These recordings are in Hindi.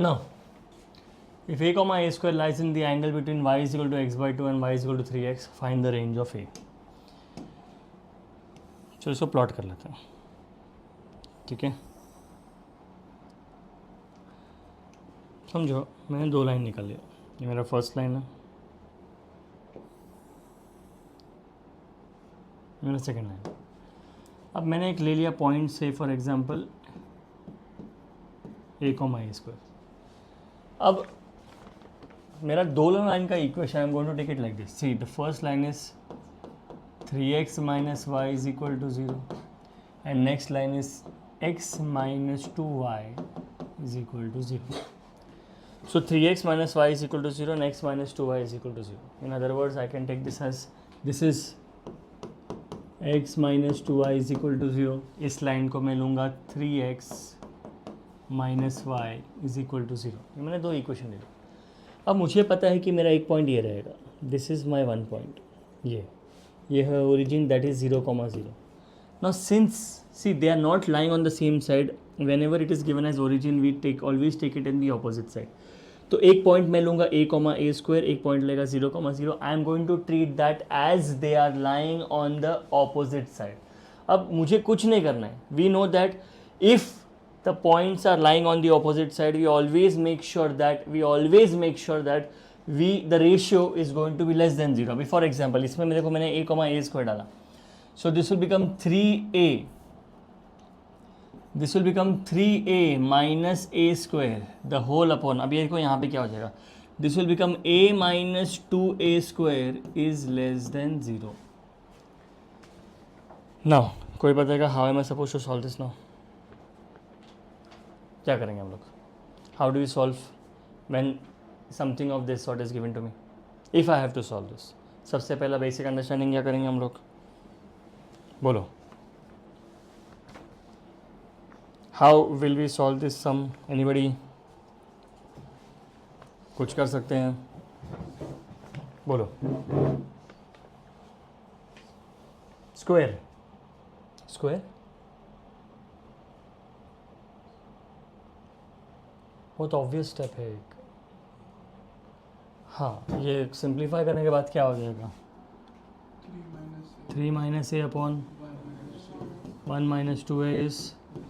Now if a comma a square lies in the angle between y is equal to x by 2 and y is equal to 3x, find the range of a. चलो इसको प्लॉट कर लेते हैं, ठीक है. समझो मैंने दो लाइन निकाल लिया, ये मेरा फर्स्ट लाइन है, मेरा सेकंड लाइन. अब मैंने एक ले लिया पॉइंट से for example a comma a square. अब मेरा दो लाइन का equation I am going to take it like this. See the first line is 3x minus y is equal to 0 and next line is x minus 2y is equal to 0. So 3x minus y is equal to 0 and x minus 2y is equal to 0. In other words, I can take this as this is x minus 2y is equal to 0. इस लाइन को मैं लूँगा 3x minus y is equal to 0. ये मैंने दो इक्वेशन ले ली. अब मुझे पता है कि मेरा एक पॉइंट ये रहेगा, this is my one point, ये है origin that is 0, 0. Now since see they are not lying on the same side, whenever it is given as origin we always take it in the opposite side. तो एक पॉइंट मैं लूँगा a कॉमा a स्क्वायर, एक पॉइंट लेगा 0, 0. I am going to treat that as they are lying on the opposite side. अब मुझे कुछ नहीं करना है. We know that if the points are lying on the opposite side we always make sure that the ratio is going to be less than 0. अभी फॉर एग्जाम्पल इसमें देखो मैंने a कॉमा a स्क्वायर डाला, so this will become 3a minus a square the whole upon. अभी देखो यहाँ पे क्या हो जाएगा, this will become a minus 2a square is less than 0. Now कोई बताएगा how am I suppose to solve this. Now क्या करेंगे हम लोग, how do we solve when something of this sort is given to me, if I have to solve this. सबसे पहला बेसिक अंडरस्टैंडिंग क्या करेंगे हम लोग, बोलो. How will we solve this sum? Anybody? कुछ कर सकते हैं, बोलो. स्क्वायर बहुत ऑब्वियस स्टेप है एक. हाँ, ये सिंप्लीफाई करने के बाद क्या हो जाएगा, 3 minus A upon 1 minus 2a is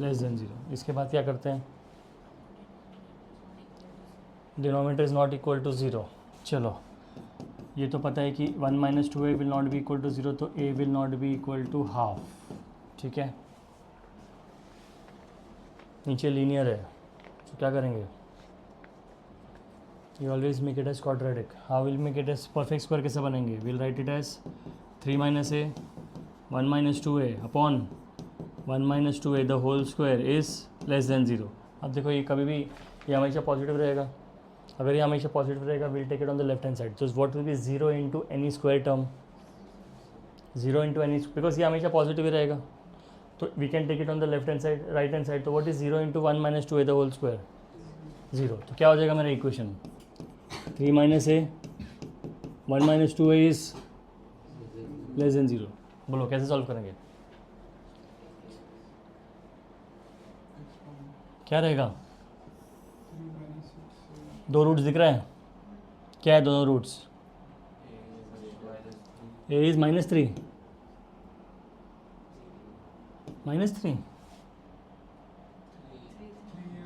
less than 0. इसके बाद क्या करते हैं, denominator is not equal to 0. चलो ये तो पता है कि 1 minus 2a will not be equal to 0, तो a will not be equal to half. ठीक है, नीचे लीनियर है, तो क्या करेंगे, you always make it as quadratic. How will make it as perfect square कैसे बनेंगे, we'll write it as 3 minus a 1 minus 2a upon 1 minus 2a the whole square is less than 0. अब देखो ये कभी भी ये हमेशा पॉजिटिव रहेगा, अगर ये हमेशा पॉजिटिव रहेगा we'll take it on the left hand side. So what will be 0 into any square term, 0 into any, because ये हमेशा पॉजिटिव ही रहेगा, तो we can take it on the left hand side, right hand side. तो what is 0 into 1 minus 2a the whole square, 0. तो क्या हो जाएगा मेरा equation, 3 minus a 1 minus 2a is less than 0. बोलो कैसे सॉल्व करेंगे, क्या रहेगा, दो रूट्स दिख रहे हैं, क्या है दोनों roots, a is -3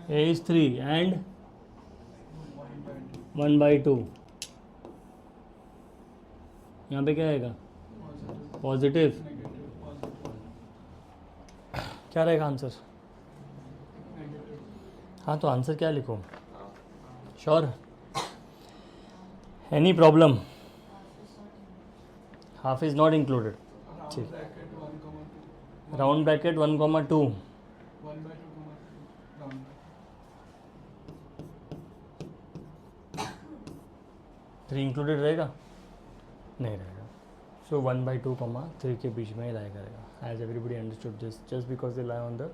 a is 3 and 1/2. यहाँ पे क्या आएगा, पॉजिटिव. क्या रहेगा आंसर, हाँ तो आंसर क्या लिखो, sure, any problem, half is not included. ठीक, राउंड ब्रैकेट 1,2 3 इंक्लूडेड रहेगा, नहीं रहेगा. सो 1/2, 3 के बीच में लाई करेगा. As everybody understood this, just because they lie on the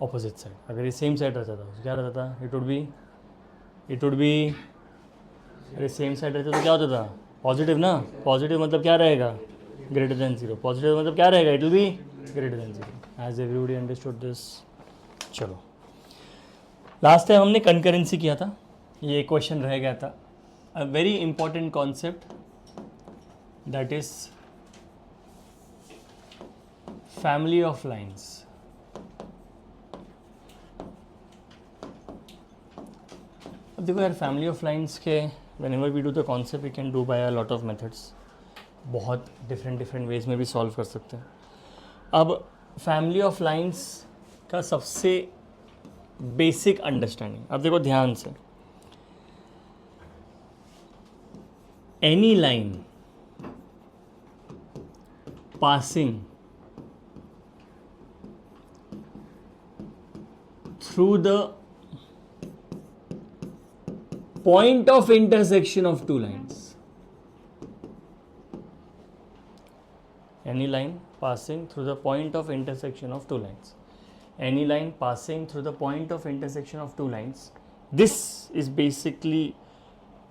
opposite side. अगर ये सेम साइड रहता था तो क्या रहता था, इट वुड बी अरे सेम साइड रहता तो क्या होता था, पॉजिटिव ना. पॉजिटिव मतलब क्या रहेगा, ग्रेटर देन 0. पॉजिटिव मतलब क्या रहेगा, it will be greater than 0. As everybody understood this. चलो लास्ट टाइम हमने कंकरेंसी किया था, ये क्वेश्चन रह गया था. A very important concept that is family of lines. अब देखो यार, फैमिली ऑफ लाइन्स के whenever we do the concept we can do by a lot of methods. बहुत डिफरेंट वेज में भी सॉल्व कर सकते हैं. अब फैमिली ऑफ लाइन्स का सबसे बेसिक अंडरस्टैंडिंग, अब देखो ध्यान से, any line passing through the point of intersection of two lines. Any line passing through the point of intersection of two lines. Any line passing through the point of intersection of two lines. This is basically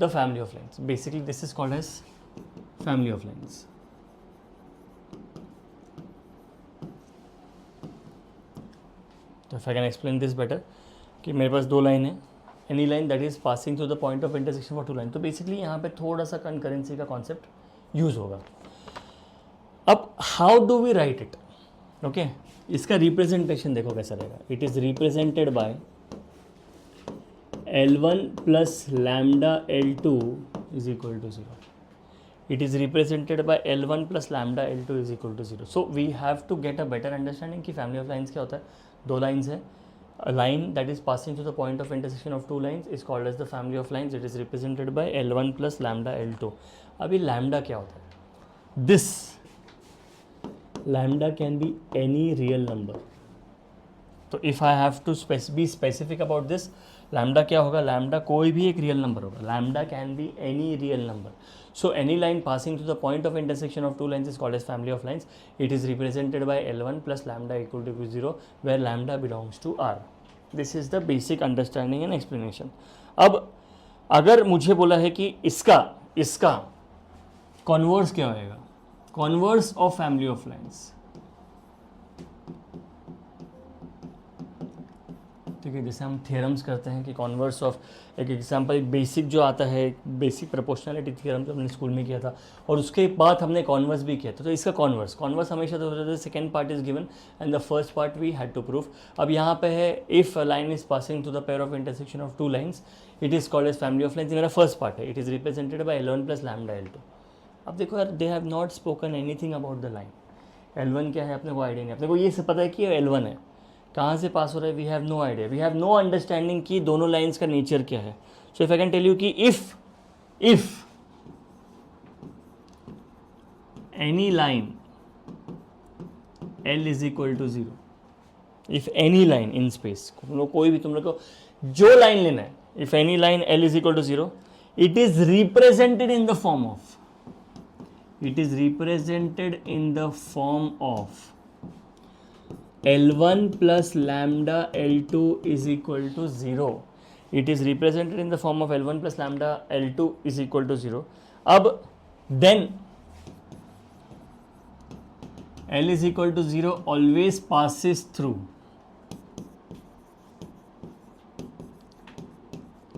the family of lines. Basically, this is called as family of lines. So if I can explain this better, कि मेरे पास दो लाइन है, any line that is passing through the point of intersection for two line. तो बेसिकली यहाँ पे थोड़ा सा कंकरेंसी का कॉन्सेप्ट यूज होगा. अब how do we write it? Okay, इसका रिप्रेजेंटेशन देखो कैसा रहेगा. It is represented by L1 plus lambda L2 is equal to 0. It is represented by L1 plus lambda L2 is equal to 0. So we have to get a better understanding कि फैमिली ऑफ लाइन्स क्या होता है. दो लाइन्स है, a line that is passing through the point of intersection of two lines is called as the family of lines. It is represented by L1 plus lambda L2. अभी lambda क्या होता है? This lambda can be any real number. तो if I have to be specific about this, lambda क्या होगा? Lambda कोई भी एक real number होगा. Lambda can be any real number. So any line passing through the point of intersection of two lines is called as family of lines. It is represented by L1 plus lambda equal to 0, where lambda belongs to R. This is the basic understanding and explanation. अब अगर मुझे बोला है कि इसका कॉन्वर्स क्या होएगा? Converse of family of lines. ठीक है, जैसे हम थ्योरम्स करते हैं कि कॉन्वर्स ऑफ, एक एग्जांपल बेसिक जो आता है, बेसिक प्रोपोर्शनलिटी थ्योरम जो हमने स्कूल में किया था, और उसके बाद हमने कॉन्वर्स भी किया था. तो इसका कॉन्वर्स हमेशा तो होता है second part is given and the first part we had to prove. अब यहाँ पे है if line is passing through the pair of intersection of two lines it is called as family of lines. मेरा फर्स्ट पार्ट है, it is represented by L1 plus lambda L2. अब देखो यार, they have not spoken anything about the line. L1 क्या है अपने को आइडिया नहीं. अपने को ये सब पता है कि L1 है, कहाँ से पास हो रहा है we have no idea. We have no understanding कि दोनों लाइन्स का नेचर क्या है. So if I can tell you कि if any line L is equal to 0, if any line in space, कोई भी तुम लोग को जो लाइन लेना है, if any line L is equal to 0, it is represented in the form of, it is represented in the form of L1 plus lambda L2 is equal to 0. It is represented in the form of L1 plus lambda L2 is equal to 0. अब then L is equal to 0 always passes through.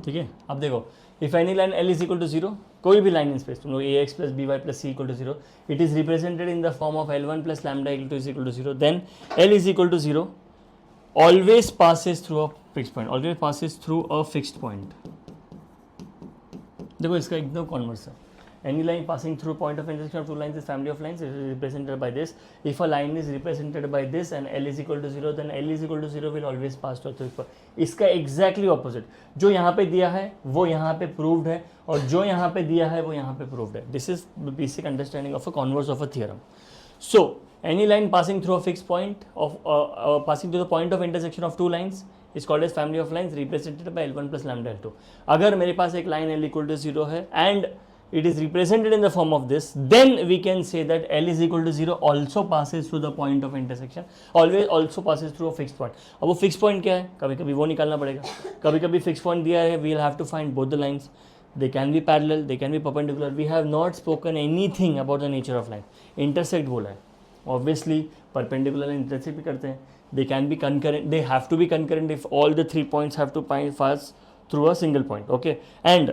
ठीक है, अब देखो, if any line L is equal to 0, कोई भी लाइन इन स्पेस, तुम लोग ax plus by plus c equal to 0, it is represented in the form of L1 plus lambda is equal to 0, then L is equal to 0 always passes through a fixed point, always passes through a fixed point. देखो इसका एकदम कॉन्वर्स है. Any line passing through point of intersection of two lines is family of lines. It is represented by this. If a line is represented by this and L is equal to 0, then L is equal to 0 will always pass to a fixed point. इसका exactly opposite. जो यहाँ पे दिया है वो यहाँ पे proved है, और जो यहाँ पे दिया है वो यहाँ पे proved है. This is the basic understanding of a converse of a theorem. So any line passing through a fixed point of passing through the point of intersection of two lines is called as family of lines represented by L1 plus lambda L2. अगर मेरे पास एक line L equal to 0 है and it is represented in the form of this, then we can say that L is equal to 0 also passes through the point of intersection, always also passes through a fixed point. अब वो fixed point क्या है, कभी कभी वो निकालना पड़ेगा. कभी कभी fixed point दिया है, we will have to find both the lines. They can be parallel, they can be perpendicular. We have not spoken anything about the nature of line. Intersect बोला है, obviously perpendicular intersect भी करते हैं. they can be concurrent, they have to be concurrent if all the 3 points have to pass through a single point. Okay, and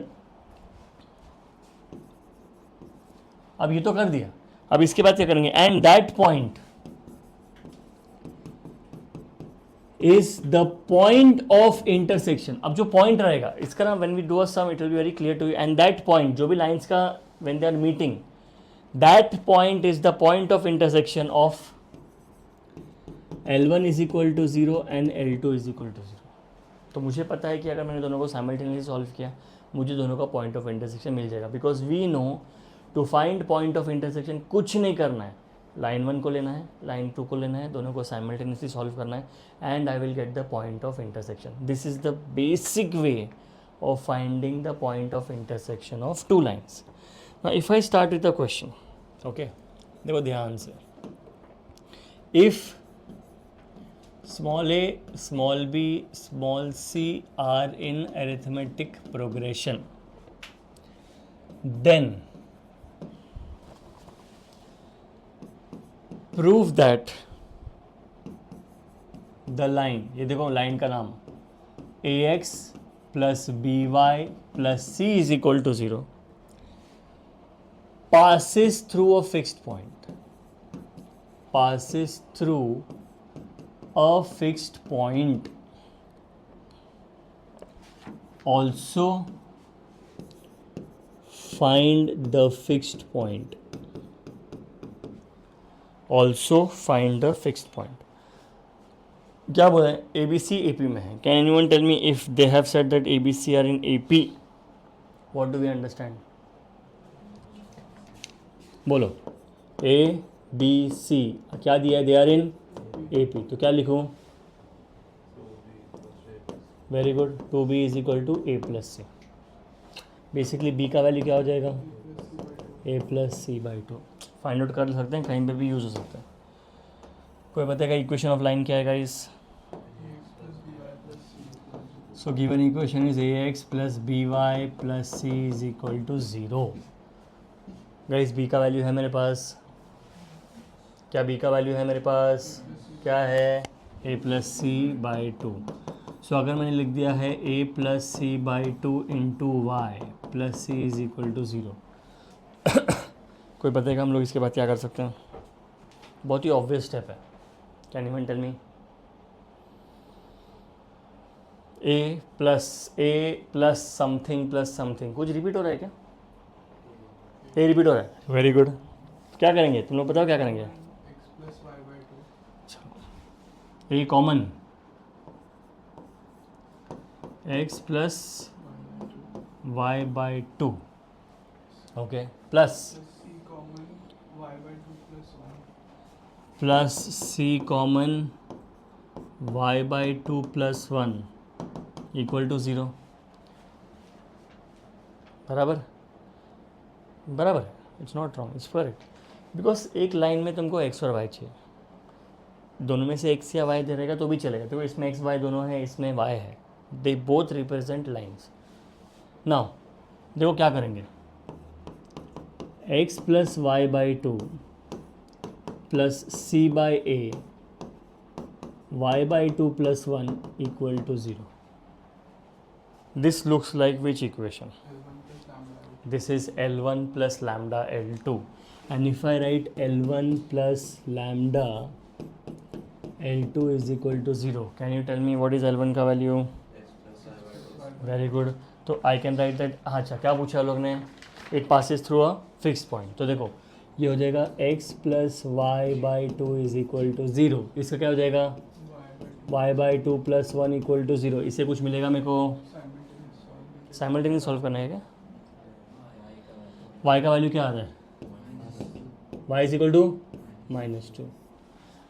अब ये तो कर दिया, अब इसके बाद क्या करेंगे, and that point is the point of intersection. अब जो पॉइंट रहेगा इसका ना, when we do a sum it will be very clear to you. And that point, जो भी लाइंस का when they are meeting, that point is the point of intersection of L1 is equal to 0 and L2 is equal to 0. तो मुझे पता है कि अगर मैंने दोनों को साइमल्टेनियसली सॉल्व किया, मुझे दोनों का पॉइंट ऑफ इंटरसेक्शन मिल जाएगा. Because we know to find point of intersection कुछ नहीं करना है, लाइन 1 को लेना है, लाइन 2 को लेना है, दोनों को साइमल्टेनियसली सॉल्व करना है, and I will get the point of intersection. This is the basic way of finding the point of intersection of two lines. Now if I start with the question, okay, देखो ध्यान से. If small a, small b, small c are in arithmetic progression, then prove that the line, ये देखो लाइन का नाम, ax plus by plus c is equal to 0 passes through a fixed point, passes through a fixed point. Also find the fixed point. Also find the fixed point. क्या बोला है, ABC AP में है. Can anyone tell me if they have said that ABC are in AP, what do we understand? बोलो. A B C क्या दिया है, they are in AP. तो क्या लिखूँ, very good, 2B is equal to A plus C. Basically B का वैल्यू क्या हो जाएगा, A plus C by 2. Find out कर सकते हैं, कहीं पे भी यूज हो सकता है. कोई बताएगा इक्वेशन ऑफ लाइन क्या है guys? So given equation is AX plus BY plus C is equal to 0. Guys B का वैल्यू है मेरे पास, क्या B का वैल्यू है मेरे पास, क्या है, A plus C by 2. So अगर मैंने लिख दिया है A plus C by 2 into Y plus C is equal to 0. कोई बताएगा हम लोग इसके बाद क्या कर सकते हैं? बहुत ही ऑब्वियस स्टेप है. Can you tell me? A plus something कुछ रिपीट हो रहा है क्या? A रिपीट हो रहा है, वेरी गुड. क्या करेंगे तुम लोग बताओ, क्या करेंगे? A common, x plus Y by 2, okay, plus c common y by 2 plus 1 equal to 0. बराबर बराबर, it's not wrong, it's correct. Because एक लाइन में तुमको x और y चाहिए, दोनों में से x या y दे रहेगा तो भी चलेगा. देखो इसमें x y दोनों है, इसमें y है, they both represent lines. Now देखो क्या करेंगे, x plus Y by 2 plus c by a y by 2 plus 1 equal to 0. This looks like which equation? This is L1 plus lambda L2, and if I write L1 plus lambda L2 is equal to 0, can you tell me what is L1 का वैल्यू? Very good. तो I can write that. अच्छा, क्या पूछा लोग ने? It passes through a fixed point. तो देखो ये हो जाएगा x plus Y by 2 is equal to 0. इसका क्या हो जाएगा, y by 2 plus 1 equal to 0. इससे कुछ मिलेगा मेरे को, साइमल्टेनियस सॉल्व करना है क्या? y का वैल्यू क्या आ रहा है, y इज इक्वल टू -2.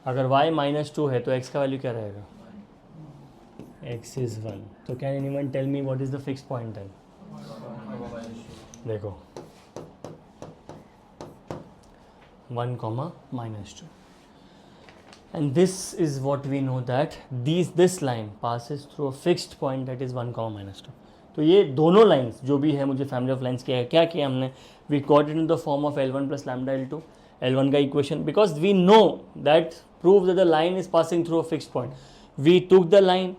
अगर y -2 है तो x का वैल्यू क्या रहेगा, x इज 1. तो can anyone tell me what is the fixed point then? देखो 1, -2. And this is what we know, that this line passes through a fixed point that is 1, -2. तो ये दोनों लाइंस जो भी है, मुझे फैमिली ऑफ लाइंस क्या किया हमने, we got it in the form of L1 plus lambda L2. L1 का equation, because we know that prove that the line is passing through a fixed point. We took the line,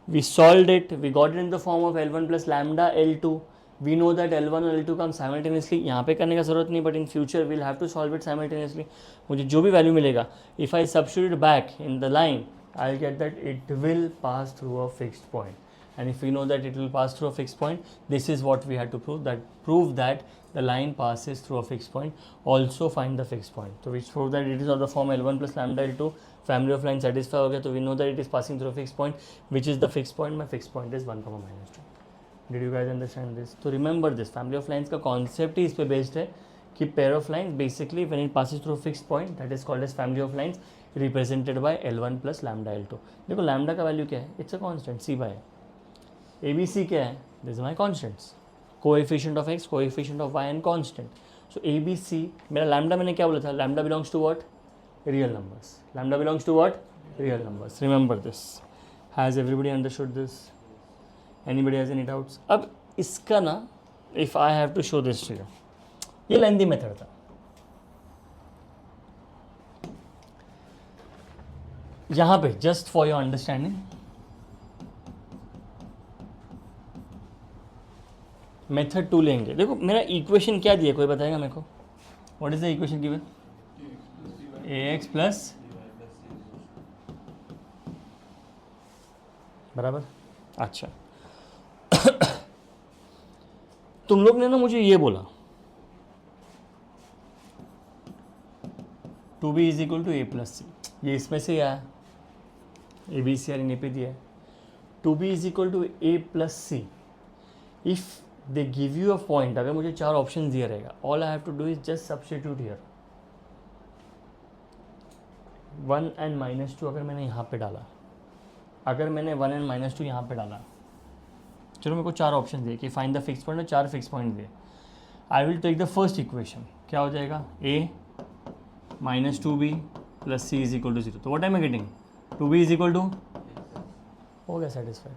we solved it, we got it in the form of L1 plus lambda L2. We know that L1 और L2 come simultaneously. यहाँ पे करने का ज़रूरत नहीं, but in future we'll have to solve it simultaneously. मुझे जो भी वैल्यू मिलेगा, if I substitute back in the line, I'll get that it will pass through a fixed point. And if we know that it will pass through a fixed point, this is what we had to prove, that the line passes through a fixed point. Also find the fixed point. So we prove that it is of the form L1 plus lambda L2. Family of lines satisfy हो गया, तो we know that it is passing through a fixed point. Which is the fixed point? My fixed point is 1, minus 2. Did you guys understand this? So remember this family of lines का concept ही इस पे based है कि pair of lines basically when it passes through a fixed point, that is called as family of lines, represented by L1 plus lambda L2. देखो lambda का value क्या है? It's a constant, C by ABC क्या है? This is my constants, coefficient of x, coefficient of y and constant. So ABC, मेरा lambda मैंने क्या बोला था? Lambda belongs to what? Real numbers. Lambda belongs to what? Real numbers. Remember this. Has everybody understood this? Anybody has any doubts? अब इसका ना, if I have to show this to you, ये लेंथी मेथड था. यहाँ पे just for your understanding, method 2 लेंगे. देखो मेरा इक्वेशन क्या दिया, कोई बताएगा मेरे को? What is the equation given? ax plus बराबर. अच्छा तुम लोग ने ना मुझे ये बोला 2b is equal to A plus c. ये इसमें से आया, ए बी सी आर इन ए पे दिया है. 2b is equal to A plus C. If they give you a point, अगर मुझे 4 ऑप्शन दिया रहेगा, all I have to do is just substitute here 1 and -2. अगर मैंने यहाँ पे डाला, अगर मैंने 1 and -2 यहाँ पे डाला, चलो मेरे को 4 ऑप्शन दिए कि फाइंड द फिक्स पॉइंट, और 4 फिक्स पॉइंट दिए. I will take the first equation. क्या हो जाएगा? a minus 2b plus c is equal to 0. तो what am I getting? 2b is equal to, हो गया सेटिस्फाइड.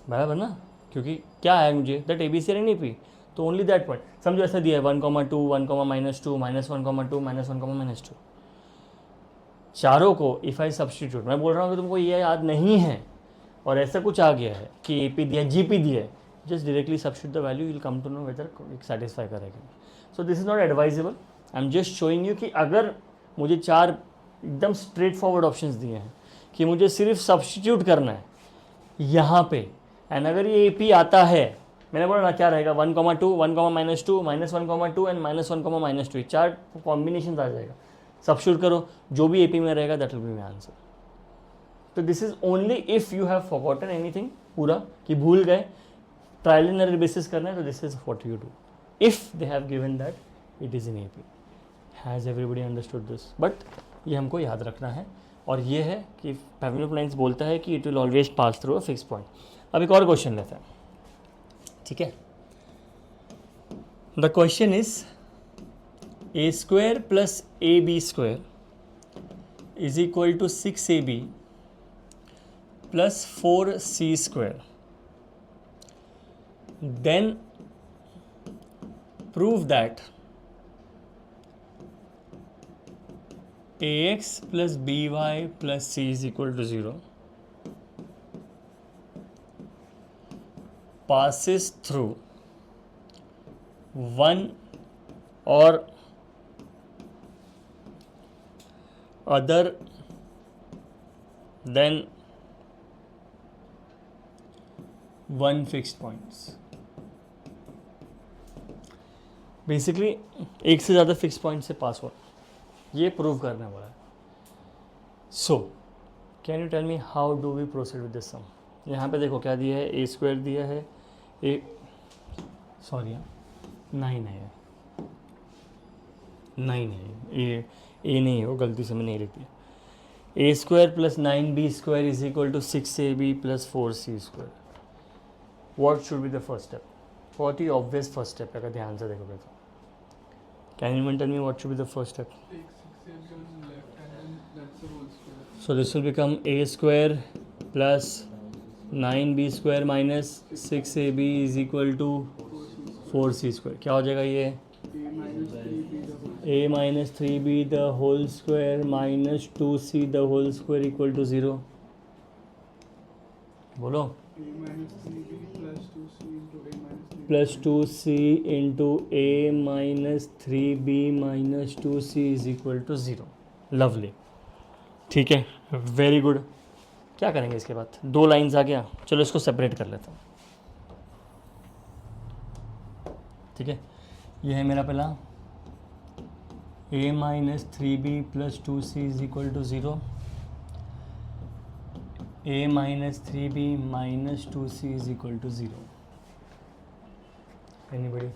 बराबर ना, क्योंकि क्या है मुझे, that A B C in A P, तो ओनली दैट पॉइंट. समझो ऐसा दिया है 1, 2, 1, -2, -1, -2, -1, -2. चारों को इफ़ आई सब्स्टिट्यूट, मैं बोल रहा हूँ कि तुमको ये याद नहीं है और ऐसा कुछ आ गया है कि ए पी दिया, जी पी दिया है, just directly substitute the value, will come to know whether satisfy करेगा. So this is not advisable. I am just showing you कि अगर मुझे 4 एकदम स्ट्रेट फॉरवर्ड ऑप्शंस दिए हैं कि मुझे सिर्फ सब्स्टिट्यूट करना है यहाँ पे, एंड अगर ये ए पी आता है, मैंने बोला ना क्या रहेगा, 1, 2, 1, -2, -1, 2 एंड -1, -2. 4 कॉम्बिनेशन आ जाएगा. सब्स्टिट्यूट करो, जो भी ए पी में रहेगा that will be my answer. तो this is only if you have forgotten anything, पूरा कि भूल गए, ट्रायल एंड एरर बेसिस करना है, तो this is what you do if they have given that it is in AP. Has everybody understood this? But ये हमको याद रखना है, और ये है कि फैमिली ऑफ लाइन्स बोलता है कि it will always pass through a fix point. अब एक और क्वेश्चन लेते हैं, ठीक है? The question is a square plus ab square is equal to 6ab plus 4c square. Then prove that ax plus by plus c is equal to 0 passes through one or other than one fixed points. Basically एक से ज़्यादा फिक्स पॉइंट से पास हुआ, ये प्रूव करने वाला है. So can you tell me how do we proceed with this sum? यहाँ पे देखो क्या दिया है, ए स्क्वायर दिया है, ए सॉरी 9 है, 9 है, ए नहीं है वो, गलती से मैंने लिख दिया. A square plus 9b square is equal to 6ab plus 4c square. What should be the first step? बहुत ही ऑब्वियस फर्स्ट स्टेप है, अगर ध्यान से देखोगे तो. Can you tell me what should be the first step? So this will become A square plus 9b square minus 6ab is equal to 4c square. क्या हो जाएगा ये? a minus 3b the whole square minus 2c the whole square equal to 0. बोलो. a minus 3b plus 2c into a minus 3b minus 2c is equal to 0. Lovely. ठीक है, वेरी गुड. क्या करेंगे इसके बाद? दो लाइंस आ गया, चलो इसको सेपरेट कर लेता हूँ. ठीक है, ये है मेरा पहला a minus 3b plus 2c is equal to 0. a minus 3b minus 2c is equal to 0. Anybody?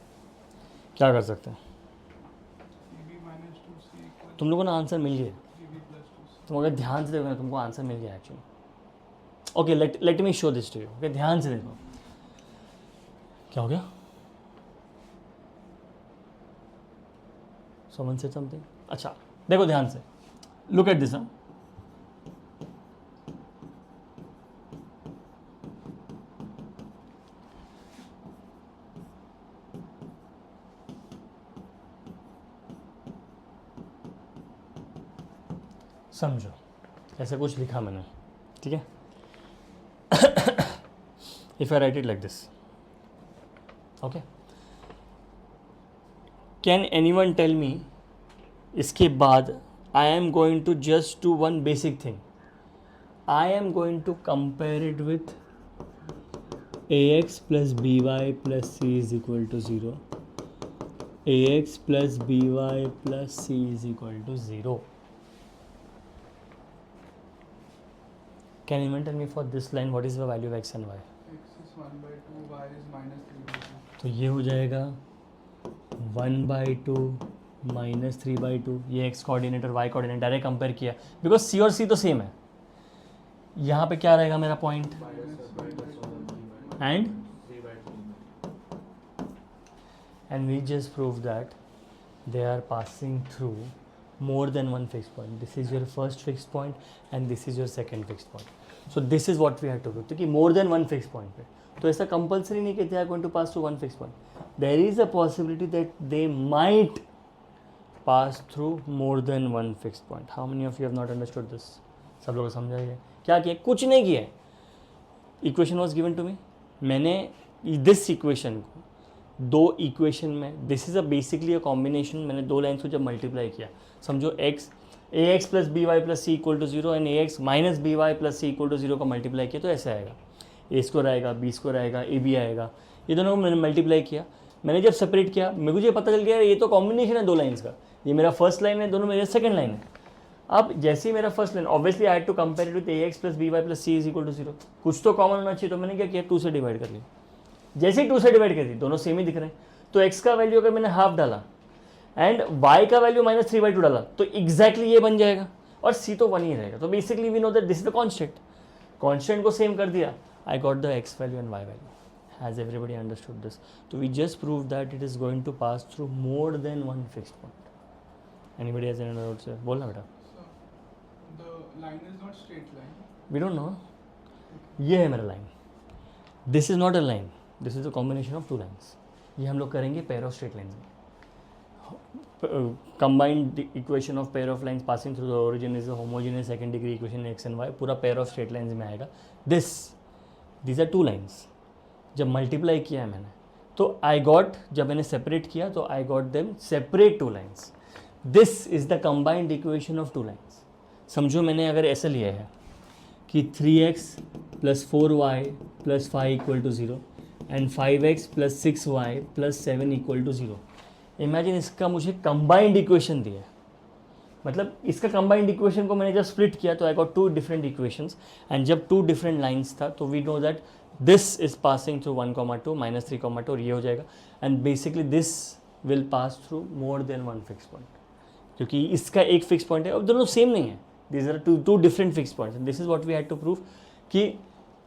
क्या कर सकते हैं? तुम लोगों ने आंसर मिल गया. तुम अगर ध्यान से देखो ना, तुमको आंसर मिल गया actually. Okay, let me show this to you. Okay, ध्यान से देखो. क्या हो गया? समन से समथिंग. अच्छा देखो ध्यान से, लुक एट दिस. समझो, ऐसे कुछ लिखा मैंने. ठीक है, if I write it like this. Okay, can anyone tell me? इसके बाद I am going to just do one basic thing. I am going to compare it with ax plus B Y plus C is equal to 0. ax plus B Y plus C is equal to 0. Can anyone tell me for this line what is the value of x and y? x is 1 by 2, y is minus 3 by 2. तो ये हो जाएगा 1/2 माइनस 3/2. ये x कोऑर्डिनेट और y कोऑर्डिनेट डायरेक्ट कंपेयर किया बिकॉज c और c तो सेम है. यहाँ पे क्या रहेगा मेरा point? And we just prove that they are passing through more than one fixed point. This is your first fixed point and this is your second fixed point. So this is what we have to do. क्योंकि more than one fixed point पे तो ऐसा compulsory नहीं कि they are going to pass through one fixed point. There is a possibility that they might pass through more than one fixed point. How many of you have not understood this? सब लोग समझाइए. क्या किया? कुछ नहीं किया. Equation was given to me. मैंने this equation को दो इक्वेशन में, this is a basically a combination. मैंने दो लाइन्स को जब मल्टीप्लाई किया, समझो X A X plus B Y plus C equal to 0 and A X minus B Y plus C equal to 0 का मल्टीप्लाई किया तो ऐसे आएगा. ए स्क्वायर आएगा, बी स्क्वायर आएगा, ए बी आएगा. ये दोनों को मैंने मल्टीप्लाई किया. मैंने जब सेपरेट किया मुझे पता चल गया ये तो कॉम्बिनेशन है दो लाइन्स का. ये मेरा फर्स्ट लाइन है, दोनों मेरे सेकंड लाइन है. अब जैसे ही मेरा first line, obviously I had to compare it with A X plus B Y plus C is equal to 0. कुछ तो कॉमन होना चाहिए, तो मैंने क्या किया? 2 से डिवाइड कर लिया. जैसे ही 2 से डिवाइड कर दी, दोनों सेम ही दिख रहे हैं. तो x का वैल्यू अगर मैंने हाफ डाला एंड y का वैल्यू माइनस 3/2 डाला तो एग्जैक्टली ये बन जाएगा और c तो 1 ही रहेगा. तो basically we know that this is the constant. Constant को सेम कर दिया, I got the x value and y value. Has everybody understood this? तो we just prove that it is going to pass through more than one fixed point. Anybody has any doubt? Sir बोलना बेटा. The line is not straight line. We don't know. ये है मेरा line. This is not a line, this is a combination of two lines. ये हम लोग करेंगे पेयर ऑफ स्ट्रेट लाइन्स में. Combined equation of pair of lines passing through the origin is a homogeneous second degree equation X and Y. पूरा पेयर ऑफ स्ट्रेट लाइन्स में आएगा. These are two lines. जब मल्टीप्लाई किया है मैंने तो आई गॉट, जब मैंने सेपरेट किया तो I got them separate two lines. This is the combined equation of two lines. समझो मैंने अगर ऐसा लिया है कि 3x plus 4y plus 5 equal to 0 and 5x plus 6y plus 7 equal to 0. Imagine इसका मुझे कंबाइंड इक्वेशन दिया है. मतलब इसका कंबाइंड इक्वेशन को मैंने जब स्प्लिट किया तो I got two different equations. And जब टू डिफरेंट लाइन्स था तो we know that this is passing through 1,2 minus 3,2 और ये हो जाएगा. And basically this will pass through more than one fix point, क्योंकि इसका एक फिक्स पॉइंट है और दोनों सेम नहीं है. These are two different fixed points, and this is what we had to prove. कि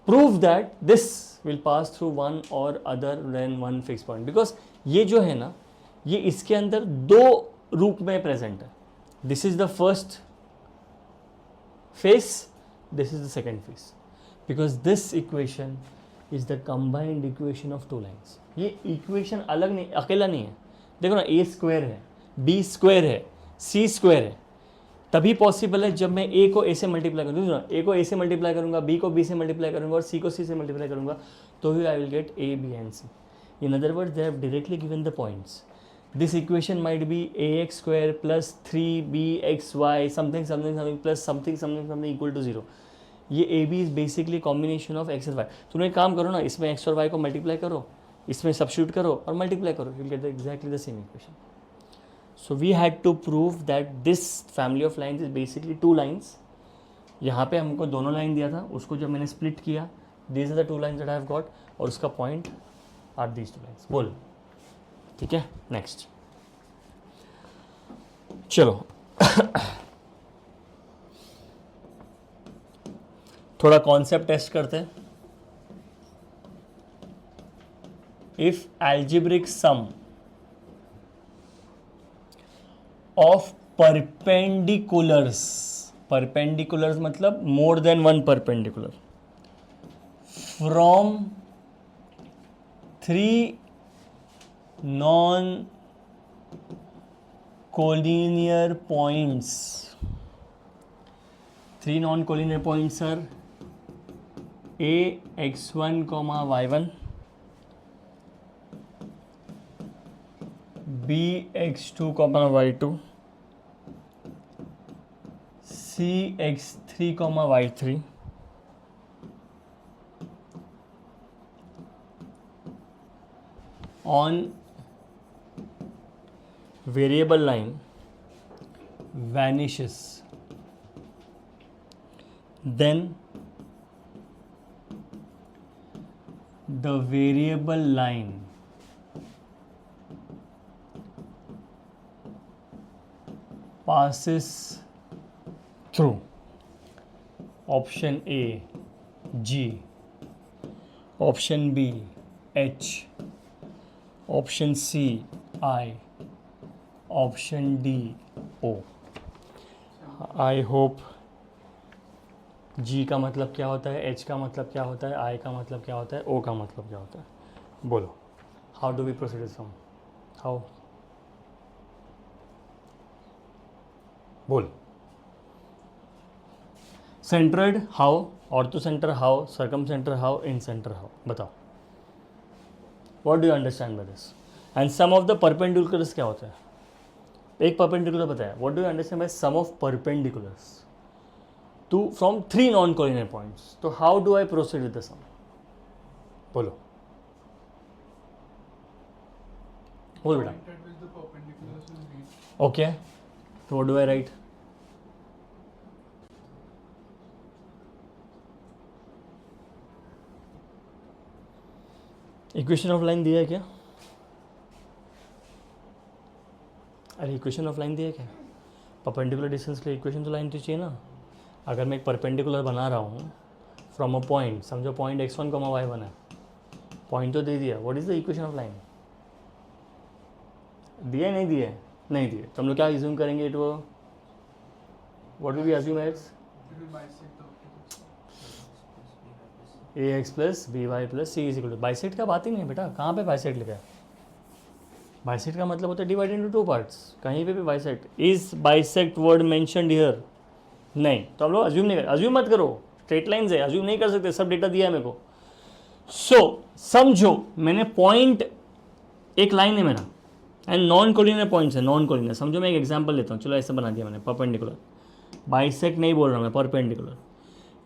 prove that this will pass through one or other than one fixed point, because ये जो है ना, ये इसके अंदर दो रूप में प्रेजेंट है. This is the first face, this is the second face, because this equation is the combined equation of two lines. ये equation अलग नहीं, अकेला नहीं है. देखो ना, a स्क्वायर है, बी स्क्वायर है, सी स्क्वायर है, तभी पॉसिबल है जब मैं ए को ए से मल्टीप्लाई करूँगा, ए को ए से मल्टीप्लाई करूँगा, बी को बी से मल्टीप्लाई करूँगा और सी को सी से मल्टीप्लाई करूँगा, तो ही I will get a b and c. In other words, they have directly given the points. This equation might be ax square plus 3bxy something plus something equal to 0. ये a b is basically combination of x and y. तुम एक काम करो ना, इसमें x और y को मल्टीप्लाई करो, इसमें सब्स्टिट्यूट करो और मल्टीप्लाई करो, you'll get exactly the same equation. So we had to prove that this family of lines is basically two lines. यहाँ पे हमको दोनों लाइन दिया था, उसको जब मैंने स्प्लिट किया, these are the two lines that I have got, और उसका point are these two lines. बोल, ठीक है. नेक्स्ट चलो थोड़ा कॉन्सेप्ट टेस्ट करते हैं. If algebraic sum of perpendiculars, perpendiculars मतलब more than one perpendicular, from 3 non-collinear points. 3 non-collinear points are a x1 comma y1, b x2 comma y2, c x3 comma y3, on variable line vanishes, then the variable line passes through option A G, option B H, option C I, option D O. I hope G का मतलब क्या होता है, एच का मतलब क्या होता है, आई का मतलब क्या होता है, ओ का मतलब क्या होता है. बोलो, how do we proceed from, how, बोल. Centred how, orthocentre how, circumcentre how, incentre how, बताओ. What do you understand by this? And sum of the perpendiculars क्या होता है? एक perpendicular बताया. What do you understand by sum of perpendiculars? To from 3 non-collinear points. So how do I proceed with the sum? बोलो. बोल बेटा. Point at which the perpendiculars will meet. Okay. So what do I write? Equation of line दिया है क्या? अरे इक्वेशन ऑफ लाइन दिया है क्या? परपेंडिकुलर डिस्टेंस के लिए इक्वेशन तो लाइन तो चाहिए ना. अगर मैं एक परपेंडिकुलर बना रहा हूँ फ्रॉम अ पॉइंट, समझो पॉइंट x1 y1 है, पॉइंट तो दे दिया, what is the equation of line? दिया नहीं दिया? नहीं दिया. तो हम लोग क्या अज्यूम करेंगे? तो what will be assume as It will bisect the ax plus B Y plus C is equal to. Bisect का बात ही नहीं बेटा. कहाँ पे बाइसेक्ट लिखा है? बाइसेक्ट का मतलब होता है डिवाइड इनटू टू पार्ट्स. कहीं पे भी bisect, is bisect word mentioned here? नहीं. तो हम लोग अज्यूम नहीं कर, अज्यूम मत करो, स्ट्रेट लाइन है, अज्यूम नहीं कर सकते, सब डेटा दिया है मेरे को. सो समझो मैंने पॉइंट, एक लाइन है मेरा एंड नॉन कोलिनियर पॉइंट्स है, नॉन कोलिनियर. समझो मैं एक एग्जांपल लेता हूँ, चलो ऐसा बना दिया मैंने, परपेंडिकुलर. बाइसेक्ट नहीं बोल रहा मैं, परपेंडिकुलर.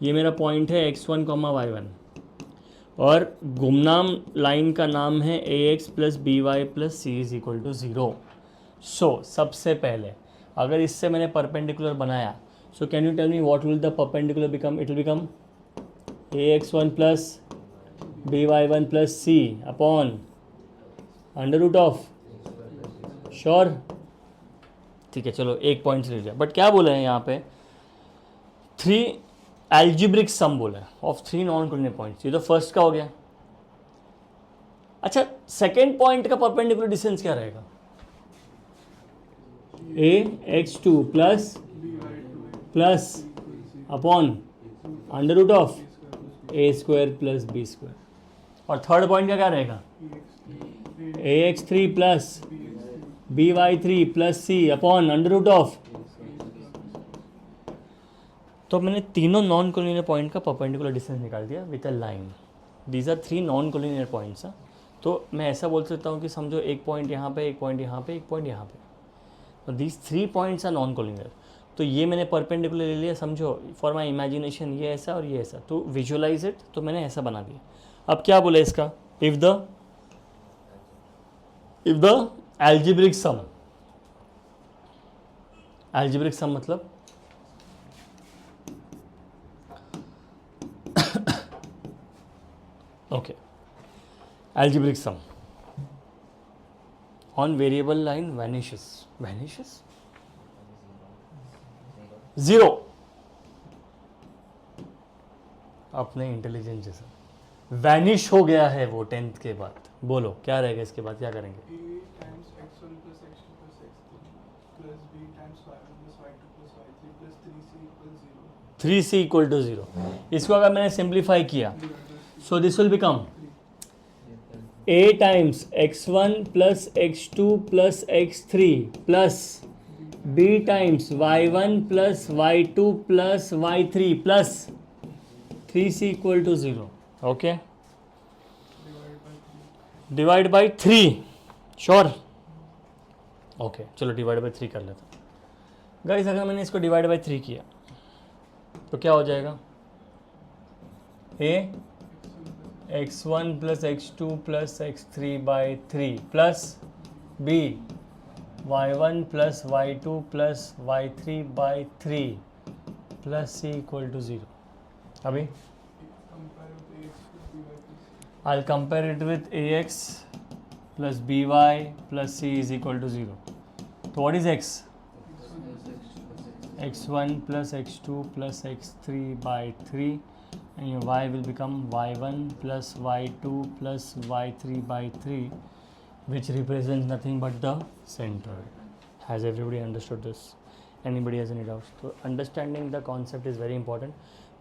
ये मेरा पॉइंट है x1 y1 और गुमनाम लाइन का नाम है ax plus B Y plus C is equal to 0. So सबसे पहले अगर इससे मैंने परपेंडिकुलर बनाया, so can you tell me what will the perpendicular become? It will become ax1 plus B Y one plus C upon under root of, sure? ठीक है, चलो एक पॉइंट से ले जाए. बट क्या बोला है यहाँ पे? 3 एल्जेब्रिक सम बोला है ऑफ 3 नॉन कोलिनियर पॉइंट्स. ये तो फर्स्ट का हो गया. अच्छा, सेकेंड पॉइंट का परपेंडिकुलर डिस्टेंस क्या रहेगा? ax2 plus plus upon under root of a square plus B square. और थर्ड पॉइंट का क्या रहेगा? ax3 plus by3 plus C upon under root of. तो मैंने तीनों नॉन कोलिनियर पॉइंट का परपेंडिकुलर डिस्टेंस निकाल दिया with a line. These are 3 non collinear points. तो मैं ऐसा बोल सकता हूँ कि समझो एक पॉइंट यहाँ पे, एक पॉइंट यहाँ पे, एक पॉइंट यहाँ पे, तो these 3 points are non collinear. तो ये मैंने परपेंडिकुलर ले लिया, समझो फॉर माई इमेजिनेशन ये ऐसा और ये ऐसा, तो विजुअलाइज इट, तो मैंने ऐसा बना दिया। अब क्या बोला इसका, if the algebraic sum, algebraic sum मतलब okay, algebraic sum on variable line vanishes 0 अपने इंटेलिजेंस जैसा वैनिश हो गया है वो 10th के बाद। बोलो क्या रहेगा इसके बाद, क्या करेंगे? a times x1 plus x2 plus x3 plus b times y1 plus y2 plus y3 plus 3c equals 0. 3c = 0। इसको अगर मैंने सिंप्लीफाई किया, so this will become a times x1 plus x2 plus x3 plus b times y1 plus y2 plus y3 plus 3c = 0. Okay, divide by 3, sure. Okay, चलो डिवाइड बाई 3 कर लेते हैं गाइस। अगर मैंने इसको डिवाइड बाई 3 किया तो क्या हो जाएगा, a x1 plus x2 plus x3 by 3 plus b y1 plus y2 plus y3 by 3 plus c = 0. अभी I'll compare it with ax plus by plus c is equal to 0. So what is x? x1 plus x2 plus x3 by 3, and your y will become y1 plus y2 plus y3 by 3, which represents nothing but the center. Has everybody understood this? Anybody has any doubts? So understanding the concept is very important.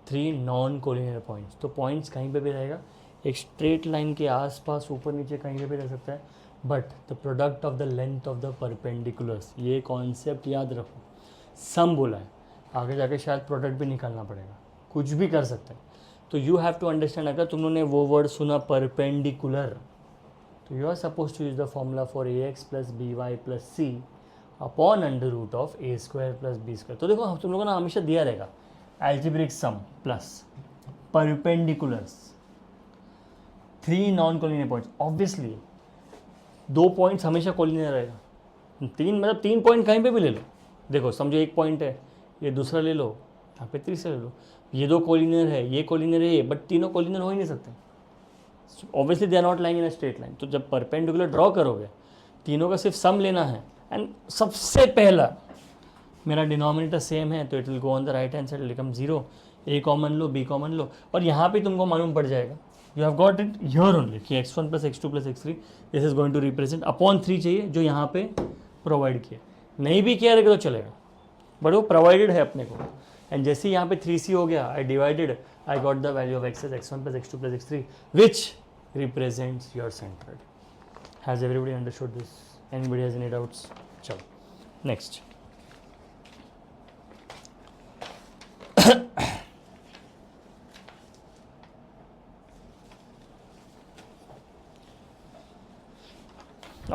3 non-collinear points. तो points कहीं पे भी रहेगा, एक स्ट्रेट लाइन के आसपास ऊपर नीचे कहीं पे भी रह सकता है, but the product of the length of the perpendiculars, ये कॉन्सेप्ट याद रखो। सम बोला है, आगे जाके शायद प्रोडक्ट भी निकालना पड़ेगा, कुछ भी कर सकते हैं। तो यू हैव टू अंडरस्टैंड, अगर तुमने वो वर्ड सुना परपेंडिकुलर, तो you are suppose to use the formula for ax plus B Y plus C upon under root of a square plus B square. तो देखो तुम लोगों ने हमेशा दिया रहेगा algebraic sum plus perpendiculars, 3 non collinear points. Obviously 2 points हमेशा कोलिनियर रहेगा, 3 मतलब 3 पॉइंट कहीं पे भी ले लो। देखो समझो एक पॉइंट है, ये दूसरा ले लो, यहाँ पे तीसरा ले लो, ये 2 कोलिनियर है, ये कोलिनियर है, ये, बट तीनों कोलिनियर हो ही नहीं सकते। Obviously they are not lying in a straight line. तो जब परपेंडिकुलर ड्रॉ करोगे, तीनों का सिर्फ सम लेना है, एंड सबसे पहला मेरा डिनोमिनेटर सेम है, तो it will go on the right hand side, become 0। A common लो, बी कॉमन लो, और यहाँ पे तुमको मालूम पड़ जाएगा, you have got it here only कि x1 plus x2 plus x3 this is going to represent upon 3 चाहिए, जो यहाँ पे प्रोवाइड किया। नहीं भी किया रहेगा तो चलेगा, बट वो प्रोवाइडेड है अपने को। एंड जैसे यहाँ पे 3c हो गया, I divided, I got the value of x as x1 plus x2 plus x3 which represents your centroid. Has everybody understood this? Anybody has any doubts? चलो next.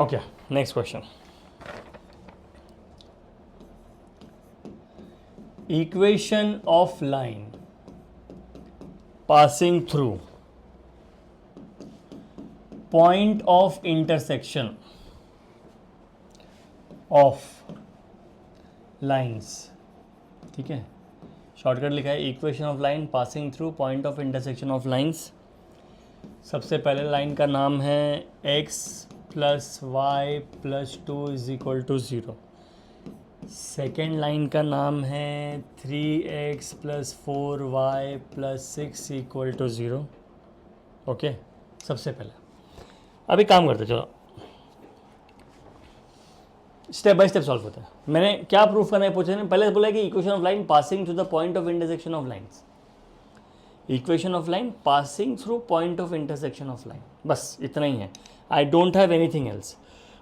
Okay, next question. Equation of line passing through point of intersection of lines, ठीक है, शॉर्टकट लिखा है equation of line passing through point of intersection of lines. सबसे पहले लाइन का नाम है x plus Y plus 2 is equal to 0। Second line का नाम है 3x plus 4y plus 6 equal to 0। Okay, सबसे पहले अभी काम करते, चलो स्टेप बाय स्टेप सॉल्व होता है। मैंने क्या प्रूफ करना है पूछा है, पहले बोला कि equation of line passing through the point of intersection of lines, equation of line passing through point of intersection of line, बस इतना ही है। I don't have anything else.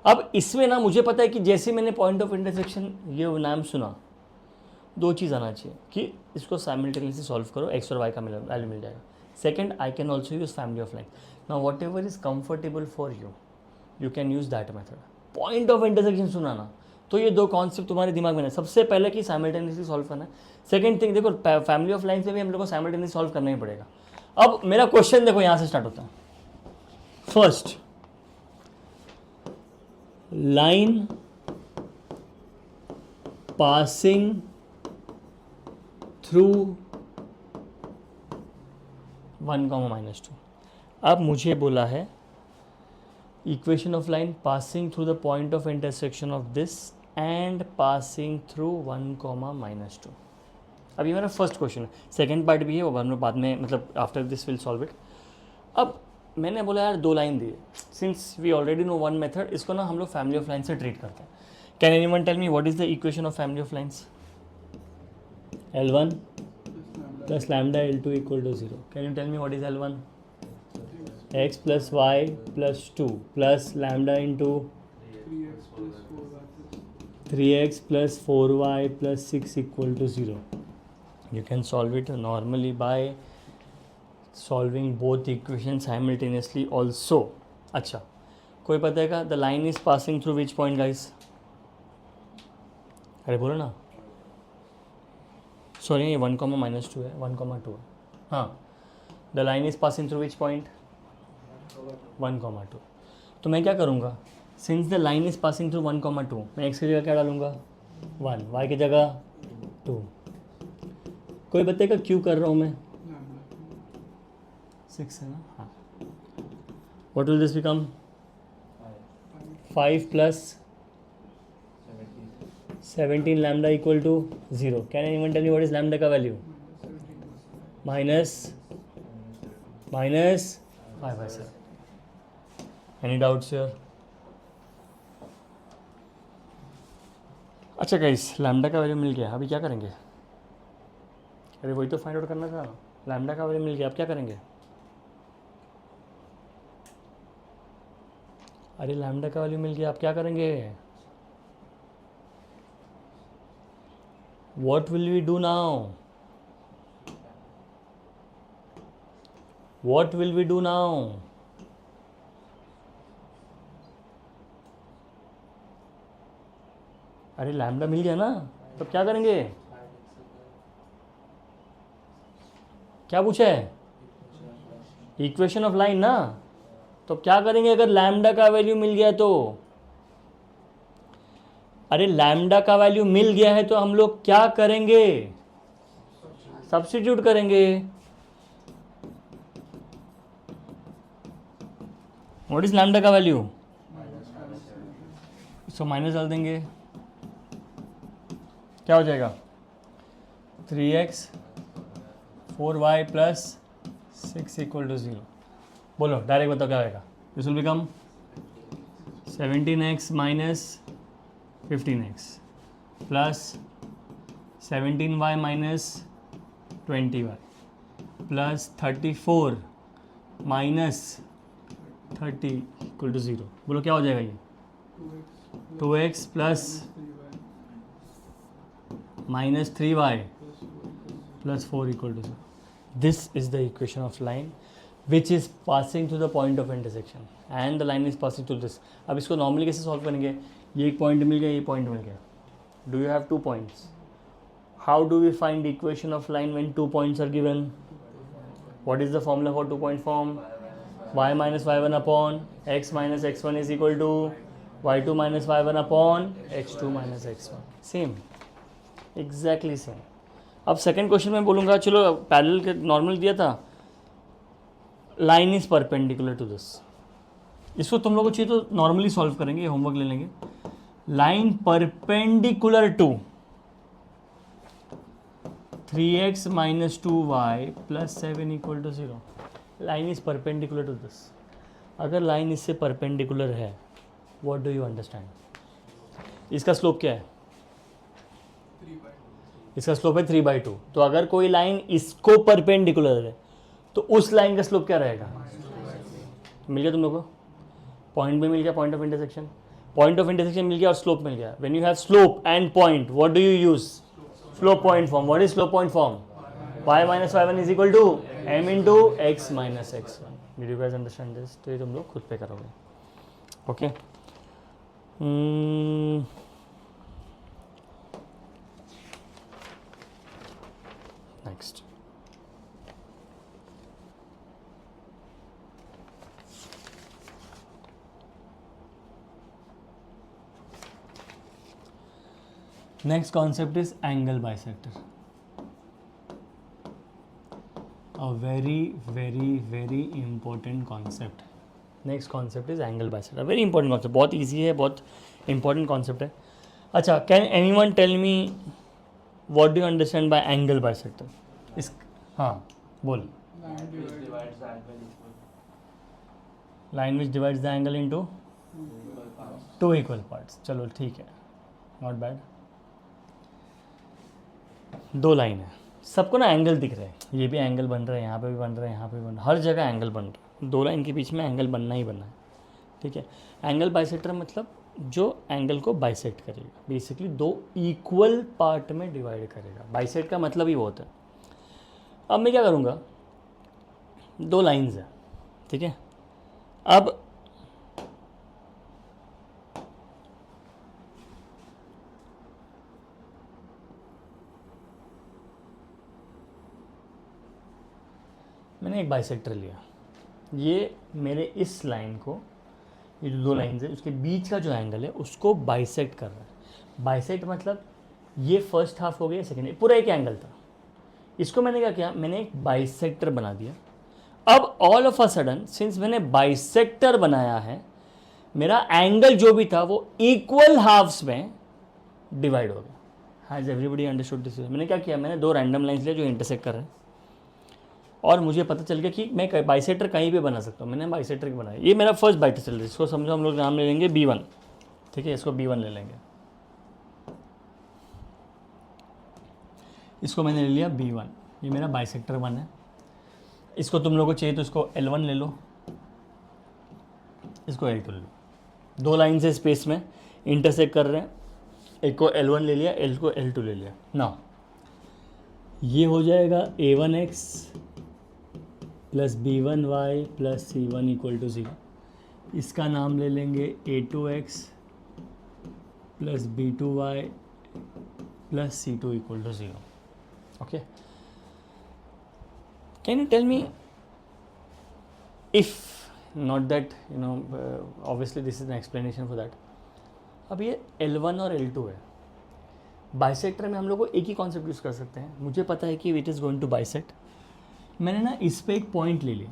अब इसमें ना मुझे पता है कि जैसे मैंने पॉइंट ऑफ इंटरसेक्शन ये नाम सुना, दो चीज़ आना चाहिए कि इसको साइमल्टेनियसली सॉल्व करो, एक्स और वाई का वैल्यू मिल जाएगा. Second, I can also use family of line. Now what ever is comfortable for you, you can use that method. Point of intersection सुना ना, तो ये दो कॉन्सेप्ट तुम्हारे दिमाग में ना, सबसे पहले कि साइमल्टेनियसली सॉल्व करना है. सेकंड थिंग देखो, फैमिली ऑफ लाइन से भी हम लोग को साइमल्टेनियसली सॉल्व करना ही पड़ेगा. अब मेरा क्वेश्चन देखो यहाँ से स्टार्ट होता है. First, line passing through 1, -2. अब मुझे बोला है equation of line passing through the point of intersection of this and passing through 1, -2. अब ये मेरा फर्स्ट क्वेश्चन है. सेकंड पार्ट भी है, वो हम लोग बाद में मतलब after this will solve it. अब मैंने बोला यार दो लाइन दी है, since we already know one method, इसको ना हम लोग फैमिली ऑफ लाइन से ट्रीट करते हैं. Can anyone tell me what is the equation of family of lines? L1 plus lambda L2 equal to 0. Can you tell me what is L1? X plus y plus 2 plus lambda into 3x plus 4y plus 6 equal to 0. You can solve it normally by solving both equations simultaneously also. अच्छा, कोई पता है क्या? The line is passing through which point, guys? अरे बोलो ना. सॉरी, ये 1, -2 है, 1, 2 है. हाँ, the line is passing through which point? 1, 2. तो मैं क्या करूँगा, since the line is passing through 1, 2, मैं एक्स की जगह क्या डालूँगा? 1, वाई की जगह 2. कोई बताएगा क्यों कर रहा हूँ मैं? 6 है ना. हाँ, what will this become? 5 plus 17 lambda equal to 0. Can anyone tell me what is lambda का value? minus 5/7. Any doubts here? अच्छा गाइस, लैम्डा का वैल्यू मिल गया, अभी क्या करेंगे? अरे वही तो फाइंड आउट करना था. लैम्डा का वैल्यू मिल गया, अब क्या करेंगे? अरे लैम्डा का वैल्यू मिल गया, अब क्या करेंगे? What will we do now? What will we do now? अरे लैम्डा मिल गया ना, तब क्या करेंगे? क्या पूछा है? इक्वेशन ऑफ लाइन ना, तो क्या करेंगे अगर लैम्डा का वैल्यू मिल गया तो? अरे लैम्डा का वैल्यू मिल गया है तो हम लोग क्या करेंगे? सब्स्टिट्यूट करेंगे. व्हाट इज लैम्डा का वैल्यू? इसको माइनस डाल देंगे, क्या हो जाएगा? 3x 4y plus 6 equal to 0. बोलो डायरेक्ट बताओ क्या होगा? This will become 17x minus 15x plus 17y minus 20y plus 34 minus 30 equal to 0. बोलो क्या हो जाएगा ये? 2x plus minus 3y plus 4 equal to 0. This is the equation of line which is passing through the point of intersection and the line is passing through this. अब इसको नॉर्मली कैसे सॉल्व करेंगे? ये एक पॉइंट मिल गया, ये पॉइंट मिल गया. Do you have 2 points? How do we find equation of line when 2 points are given? What is the formula for 2 point form? y minus y1 upon x minus x1 is equal to y2 minus y1 upon x2 minus x1. Same, exactly same. अब सेकेंड क्वेश्चन में बोलूँगा, चलो पैरेलल के नॉर्मल दिया था, line is perpendicular to this. इसको तुम लोगों को चाहिए तो नॉर्मली सॉल्व करेंगे, होमवर्क ले लेंगे. Line perpendicular to 3x minus 2y plus 7 equal to 0. Line is perpendicular to this. अगर लाइन इससे परपेंडिकुलर है, व्हाट डू यू अंडरस्टैंड? इसका स्लोप क्या है? 3/2. इसका स्लोप है 3/2. तो अगर कोई लाइन इसको परपेंडिकुलर है तो उस लाइन का स्लोप क्या रहेगा? मिल गया तुम लोगों को? पॉइंट भी मिल गया, point of intersection. Point of intersection मिल गया और स्लोप मिल गया. When you have slope and point, what do you use? Slope point form. What is slope point form? y minus y1 is equal to m into x minus x1. Did you guys understand this? तो ये तुम लोग खुद पे करोगे. Okay. Next. Next concept is angle bisector. A very important concept. Next concept is angle bisector. Very important concept. बहुत easy है, बहुत important concept है. अच्छा, can anyone tell me what do you understand by angle bisector? इस हाँ बोल. Line which divides the angle into two equal parts. चलो ठीक है, not bad. दो लाइन है, सबको ना एंगल दिख रहा है. ये भी एंगल बन रहा है, यहाँ पे भी बन रहा है, यहाँ पे भी बन रहा है, हर जगह एंगल बन रहा है. दो लाइन के बीच में एंगल बनना ही बनना है. ठीक है. एंगल बाइसेक्टर मतलब जो एंगल को बाइसेक्ट करेगा, बेसिकली दो इक्वल पार्ट में डिवाइड करेगा. बाइसेक्ट का मतलब ही वो होता है. अब मैं क्या करूँगा, दो लाइन्स है, ठीक है. अब मैंने एक बाइसेक्टर लिया, ये मेरे इस लाइन को, ये जो दो लाइन्स है उसके बीच का जो एंगल है उसको बाइसेक्ट कर रहा है. बाइसेक्ट मतलब ये फर्स्ट हाफ हो गया, सेकेंड, पूरा एक एंगल था. इसको मैंने क्या किया, मैंने एक बाइसेक्टर बना दिया. अब all of a sudden since मैंने बाइसेक्टर बनाया है, मेरा एंगल जो भी था वो इक्वल हाफ्स में डिवाइड हो गया. Has everybody understood this? मैंने क्या किया, मैंने दो रैंडम लाइन्स लिए जो इंटरसेक्ट कर रहे हैं और मुझे पता चल गया कि मैं बाइसेक्टर कहीं भी बना सकता हूँ. मैंने बाइसेक्टर बनाया. ये मेरा फर्स्ट बाइसेक्टर है, इसको समझो हम लोग नाम ले लेंगे B1. ठीक है, इसको B1 ले लेंगे. इसको मैंने ले लिया B1. ये मेरा बाइसेक्टर 1 है. इसको तुम लोगों को चाहिए तो इसको L1 ले लो, इसको L2 ले लो. दो लाइन से स्पेस में इंटरसेक्ट कर रहे हैं, एक को L1 ले लिया, L को L2 ले लिया. ना ये हो जाएगा A1x plus B1y plus C1 equal to 0. इसका नाम ले लेंगे A2x plus B2y plus C2 equal to 0. Okay. Can you tell me if not that you know, obviously this is an explanation for that. अब ये L1 और L2 है. बाइसेक्टर में हम लोग को एक ही कॉन्सेप्ट यूज़ कर सकते हैं. मुझे पता है कि it is going to bisect. मैंने ना इस पे एक पॉइंट ले लिया.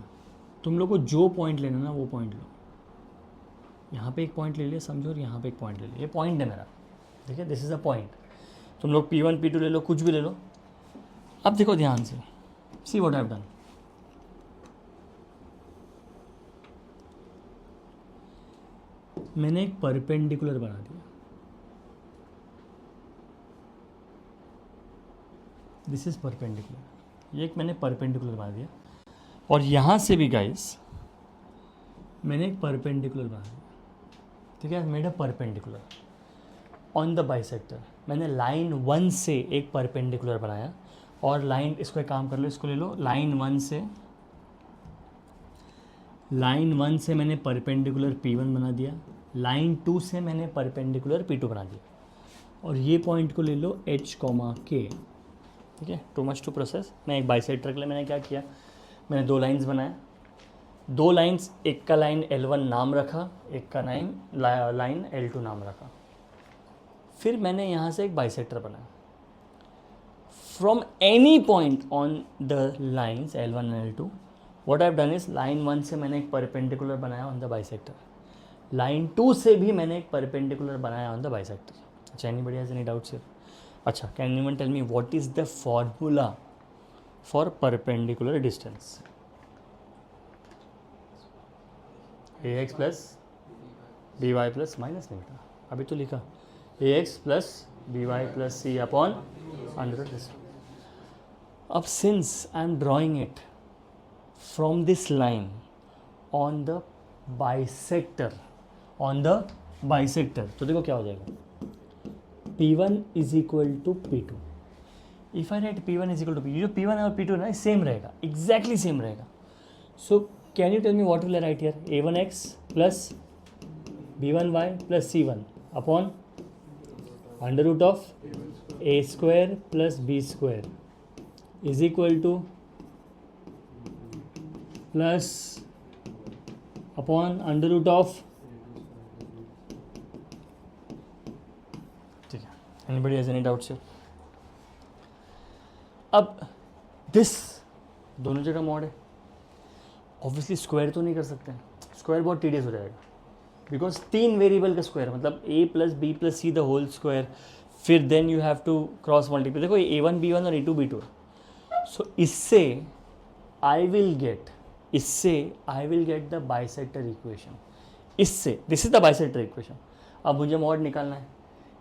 तुम लोग को जो पॉइंट लेना ना वो पॉइंट लो. यहाँ पे एक पॉइंट ले लिया समझो, और यहाँ पे एक पॉइंट ले लिया. ये पॉइंट है मेरा, ठीक है. This is a point. तुम लोग P1 P2 ले लो, कुछ भी ले लो. अब देखो ध्यान से, see what I have done. मैंने एक परपेंडिकुलर बना दिया. This is perpendicular. ये एक मैंने परपेंडिकुलर बना दिया, और यहाँ से भी गाइस मैंने एक परपेंडिकुलर बना दिया. ठीक है, made a perpendicular on the bisector. मैंने लाइन 1 से एक परपेंडिकुलर बनाया, और लाइन, इसको एक काम कर लो, इसको ले लो. लाइन 1 से मैंने परपेंडिकुलर P1 बना दिया. लाइन 2 से मैंने परपेंडिकुलर P2 बना दिया, और ये पॉइंट को ले लो H, K. ठीक है, टू मच टू प्रोसेस. मैं एक बाइसेक्टर के लिए मैंने क्या किया, मैंने दो लाइंस बनाए. दो लाइंस, एक का लाइन L1 नाम रखा, एक का लाइन L2 नाम रखा. फिर मैंने यहाँ से एक बाइसेक्टर बनाया. From any point on the lines L1 and L2, what I have done is, line 1 से मैंने एक परपेंडिकुलर बनाया ऑन द बाइसेक्टर. लाइन 2 से भी मैंने एक परपेंडिकुलर बनाया ऑन द बाइसेक्टर. अच्छा, anybody has any doubts here? अच्छा, can anyone tell me what is the formula for perpendicular distance? ax plus by plus minus नहीं बेटा, अभी तो लिखा ax plus by plus c upon under this. अब since I am drawing it from this line on the bisector, on the bisector, तो देखो क्या हो जाएगा, P1 is equal to P2. If I right P1 is equal to P2, जो P1 और P2 है ना सेम रहेगा, एग्जैक्टली सेम रहेगा. So can you tell me what will I write here, A1x plus B1y plus C1 upon under root of A square plus B square is equal to plus upon under root of, ठीक है. Anybody has any doubts here? अब दिस दोनों जगह मॉड है, ऑब्वियसली स्क्वायर तो नहीं कर सकते हैं, स्क्वायर बहुत टीडियस हो जाएगा, बिकॉज 3 वेरिएबल का स्क्वायर मतलब a plus b plus c the whole square, फिर then you have to cross multiply. देखो ये A1 B1 और A2 B2 है. सो इससे I will get the bisector equation. इससे this is the bisector equation. अब मुझे मॉड निकालना है.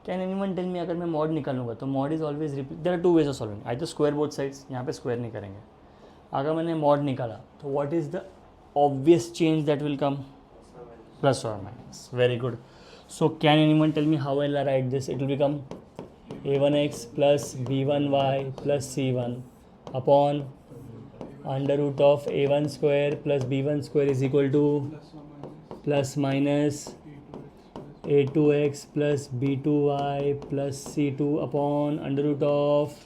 कैन एनीवन टेल मी, अगर मैं मॉड निकालूंगा तो mod is always repeat. There are 2 ways of solving, I तो स्क्वायर बोथ साइड्स, यहाँ पे स्क्वायर नहीं करेंगे. अगर मैंने मॉड निकाला तो what is the obvious change that will come, plus और minus. Very good. So can anyone tell me how will I write this, it will become A1x plus B1y plus C1 upon under root of A1 square plus B1 square is equal to plus minus A2x plus B2y plus C2 upon under root of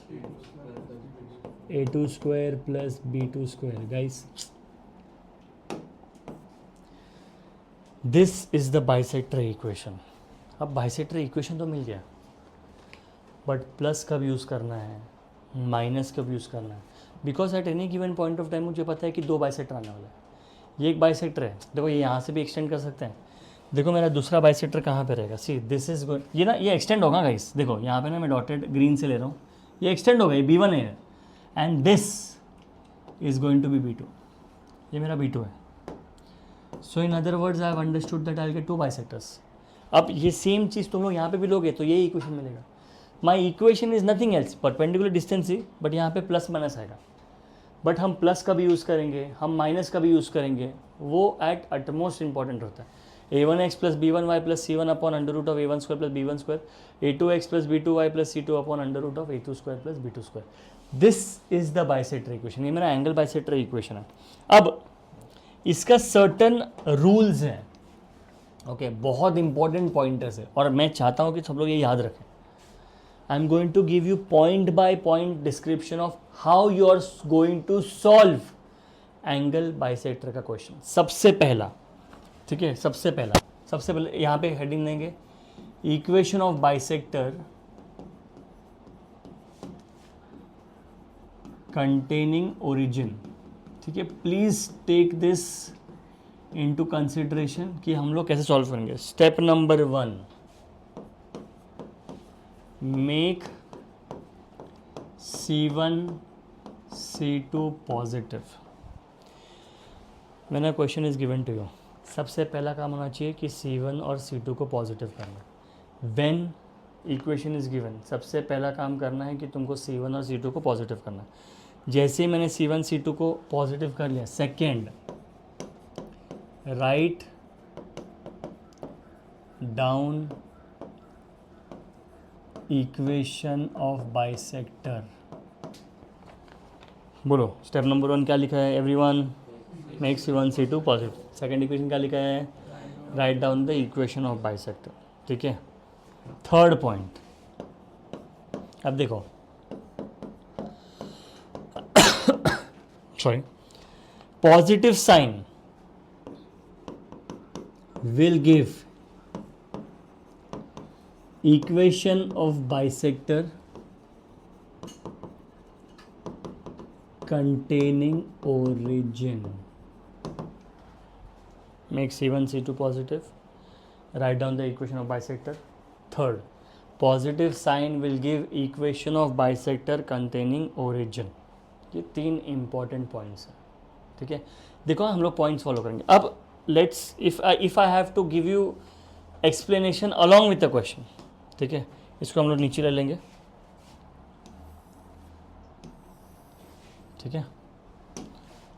A2 square plus B2 square. Guys this is the bisector equation. अब बाइसेक्टर इक्वेशन तो मिल गया, बट प्लस कब यूज़ करना है, माइनस कब यूज़ करना है, because at any given point of time मुझे पता है कि 2 बाइसेक्टर आने वाला है. ये एक बाइसेक्टर है, देखो ये यहाँ से भी एक्सटेंड कर सकते हैं. देखो मेरा दूसरा बाइसेक्टर कहाँ पे रहेगा, सी दिस इज गोइंग, ये ना ये एक्सटेंड होगा गाइस. देखो यहाँ पे ना मैं डॉटेड ग्रीन से ले रहा हूँ, ये एक्सटेंड होगा, ये B1 है and this is going to be B2. ये मेरा B2 है. So in other words I have understood that I will get 2 bisectors. अब ये सेम चीज़ तुम लोग यहाँ पे भी लोगे तो ये इक्वेशन मिलेगा. My equation is nothing else, perpendicular distance he, but यहाँ पे प्लस माइनस आएगा. बट हम प्लस का भी यूज़ करेंगे, हम माइनस का भी यूज़ करेंगे, वो एट अटमोस्ट इंपॉर्टेंट होता है. A1x plus B1y plus C1 upon under root of A1 square plus B1 square, A2x plus B2y plus C2 upon under root of A2 square plus B2 square. This is the bisector equation. ये मेरा एंगल बाइसेक्टर इक्वेशन है. अब इसका सर्टन रूल्स हैं, ओके, बहुत इंपॉर्टेंट पॉइंटर्स है, और मैं चाहता हूँ कि सब लोग ये याद रखें. I am going to give you point by point description of how you are going to solve angle bisector का क्वेश्चन. सबसे पहला, ठीक है, सबसे पहले यहाँ पे हेडिंग देंगे equation of bisector containing origin. ठीक है, please take this into consideration कि हम लोग कैसे सॉल्व करेंगे. Step number 1, make C1 C2 positive. मैंने question is given to you. सबसे पहला काम होना चाहिए कि C1 और C2 को पॉजिटिव करना. व्हेन इक्वेशन इज गिवन, सबसे पहला काम करना है कि तुमको C1 और C2 को पॉजिटिव करना. जैसे ही मैंने C1 C2 को पॉजिटिव कर लिया, second write down equation of bisector. बोलो स्टेप नंबर 1 क्या लिखा है everyone? Make C1 C2 positive. Second equation क्या लिखा है? Write down the equation of bisector. ठीक है. थर्ड पॉइंट, अब देखो, sorry, positive sign will give equation of bisector containing origin. Make C1 C2 positive, write down the equation of bisector. Third, positive sign will give equation of bisector containing origin. ये 3 important points हैं. ठीक है, देखो हम लोग points follow करेंगे. अब let's if I have to give you explanation along with the question, ठीक है, इसको हम लोग नीचे ले लेंगे. ठीक है,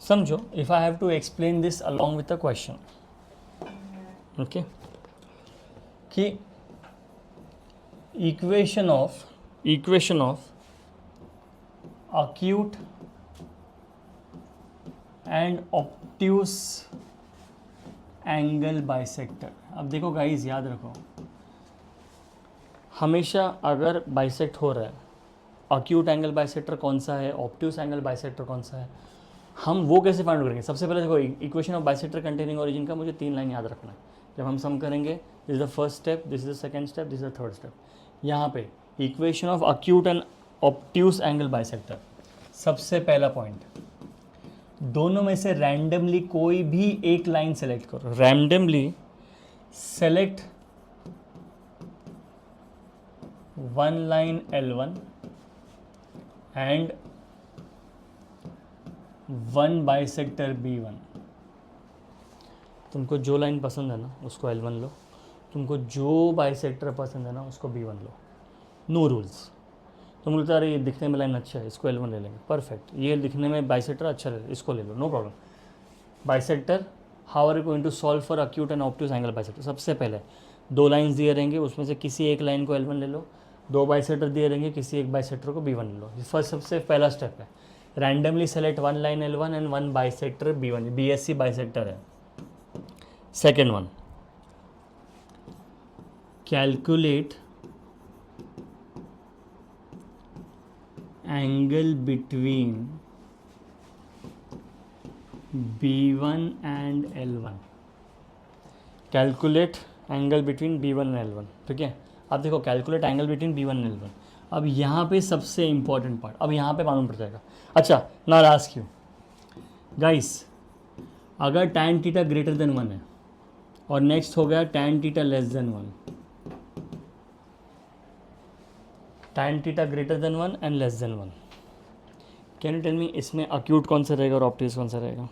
समझो, if I have to explain this along with the question, okay, कि equation of acute and obtuse angle bisector. अब देखो गाइस, याद रखो, हमेशा अगर बाइसेक्ट हो रहा है, अक्यूट एंगल बाइसेक्टर कौन सा है, ऑब्ट्यूस एंगल बाइसेक्टर कौन सा है, हम वो कैसे फाइंड करेंगे? सबसे पहले देखो, equation of bisector containing origin का मुझे 3 लाइन याद रखना है जब हम सम करेंगे। This is the first step, this is the second step, this is the third step. यहाँ पे equation of acute and obtuse angle bisector, सबसे पहला पॉइंट, दोनों में से रैंडमली कोई भी एक लाइन सेलेक्ट करो। Randomly select one line L1 and one bisector B1। तुमको जो लाइन पसंद है ना उसको L1 लो, तुमको जो बाइसेक्टर पसंद है ना उसको B1 लो, नो रूल्स। तुम बोलते अरे ये दिखने में लाइन अच्छा है, इसको L1 ले लेंगे, परफेक्ट। ये दिखने में बाइसेक्टर अच्छा है, इसको ले लो, no problem. Bisector, how are you going to solve for acute and obtuse angle bisector? सबसे पहले 2 लाइन्स दिए रहेंगे, उसमें से किसी एक लाइन को L1 ले लो, 2 बाइसेक्टर दिए रहेंगे, किसी एक बाइसेक्टर को B1 ले लो। फर्स्ट सबसे पहला स्टेप है, randomly select one line L1 and one bisector B1, BSc bisector है। Second one, calculate angle between B1 and L1। Calculate angle between B1 and L1, ठीक है। अब देखो, calculate angle between B1 and L1। अब यहाँ पे सबसे इंपॉर्टेंट पार्ट, अब यहाँ पे मालूम पड़ जाएगा। अच्छा, ना आस्क यू गाइस, अगर tan थीटा ग्रेटर देन 1 है और नेक्स्ट हो गया tan theta less than 1, tan theta greater than 1 and less than 1, can you tell me इसमें अक्यूट कौन सा रहेगा और ऑब्ट्यूस कौन सा रहेगा?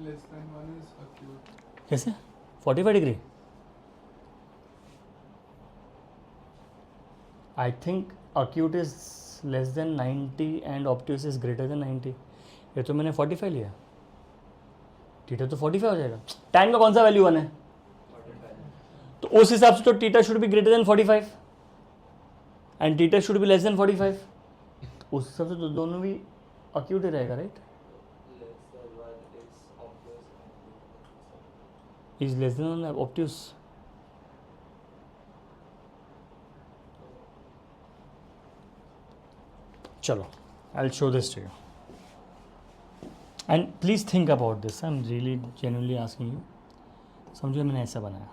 Less than 1 is acute. कैसे? 45 degree? I think acute is less than 90 and obtuse is greater than 90। ये तो मैंने 45 लिया, थीटा तो 45 हो जाएगा। tan का कौन सा वैल्यू 1 है? तो उस हिसाब से तो theta should B greater than 45 and theta should be less then 45। उस हिसाब से तो दोनों भी अक्यूट ही रहेगा, right? Is less than obtuse. चलो, I will show this to you and please think about this. I am really genuinely asking you, समझो मैंने ऐसा बनाया।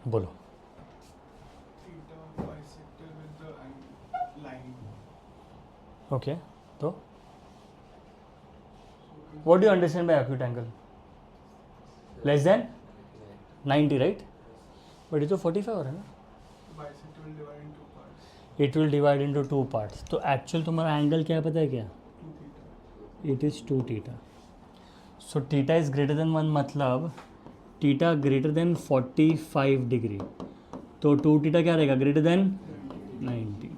बोलो। Theta bisector with the line. Okay, तो what do you understand by acute angle? Less than 90, right? But ये तो 45 हो रहा है ना। Bisector will divide in 2 parts. It will divide into 2 parts. तो एक्चुअल तुम्हारा एंगल क्या है पता है क्या? 2 theta. It is 2 theta. So theta is greater than 1, मतलब थीटा ग्रेटर देन 45 डिग्री, तो 2 थीटा क्या रहेगा? Greater than 90।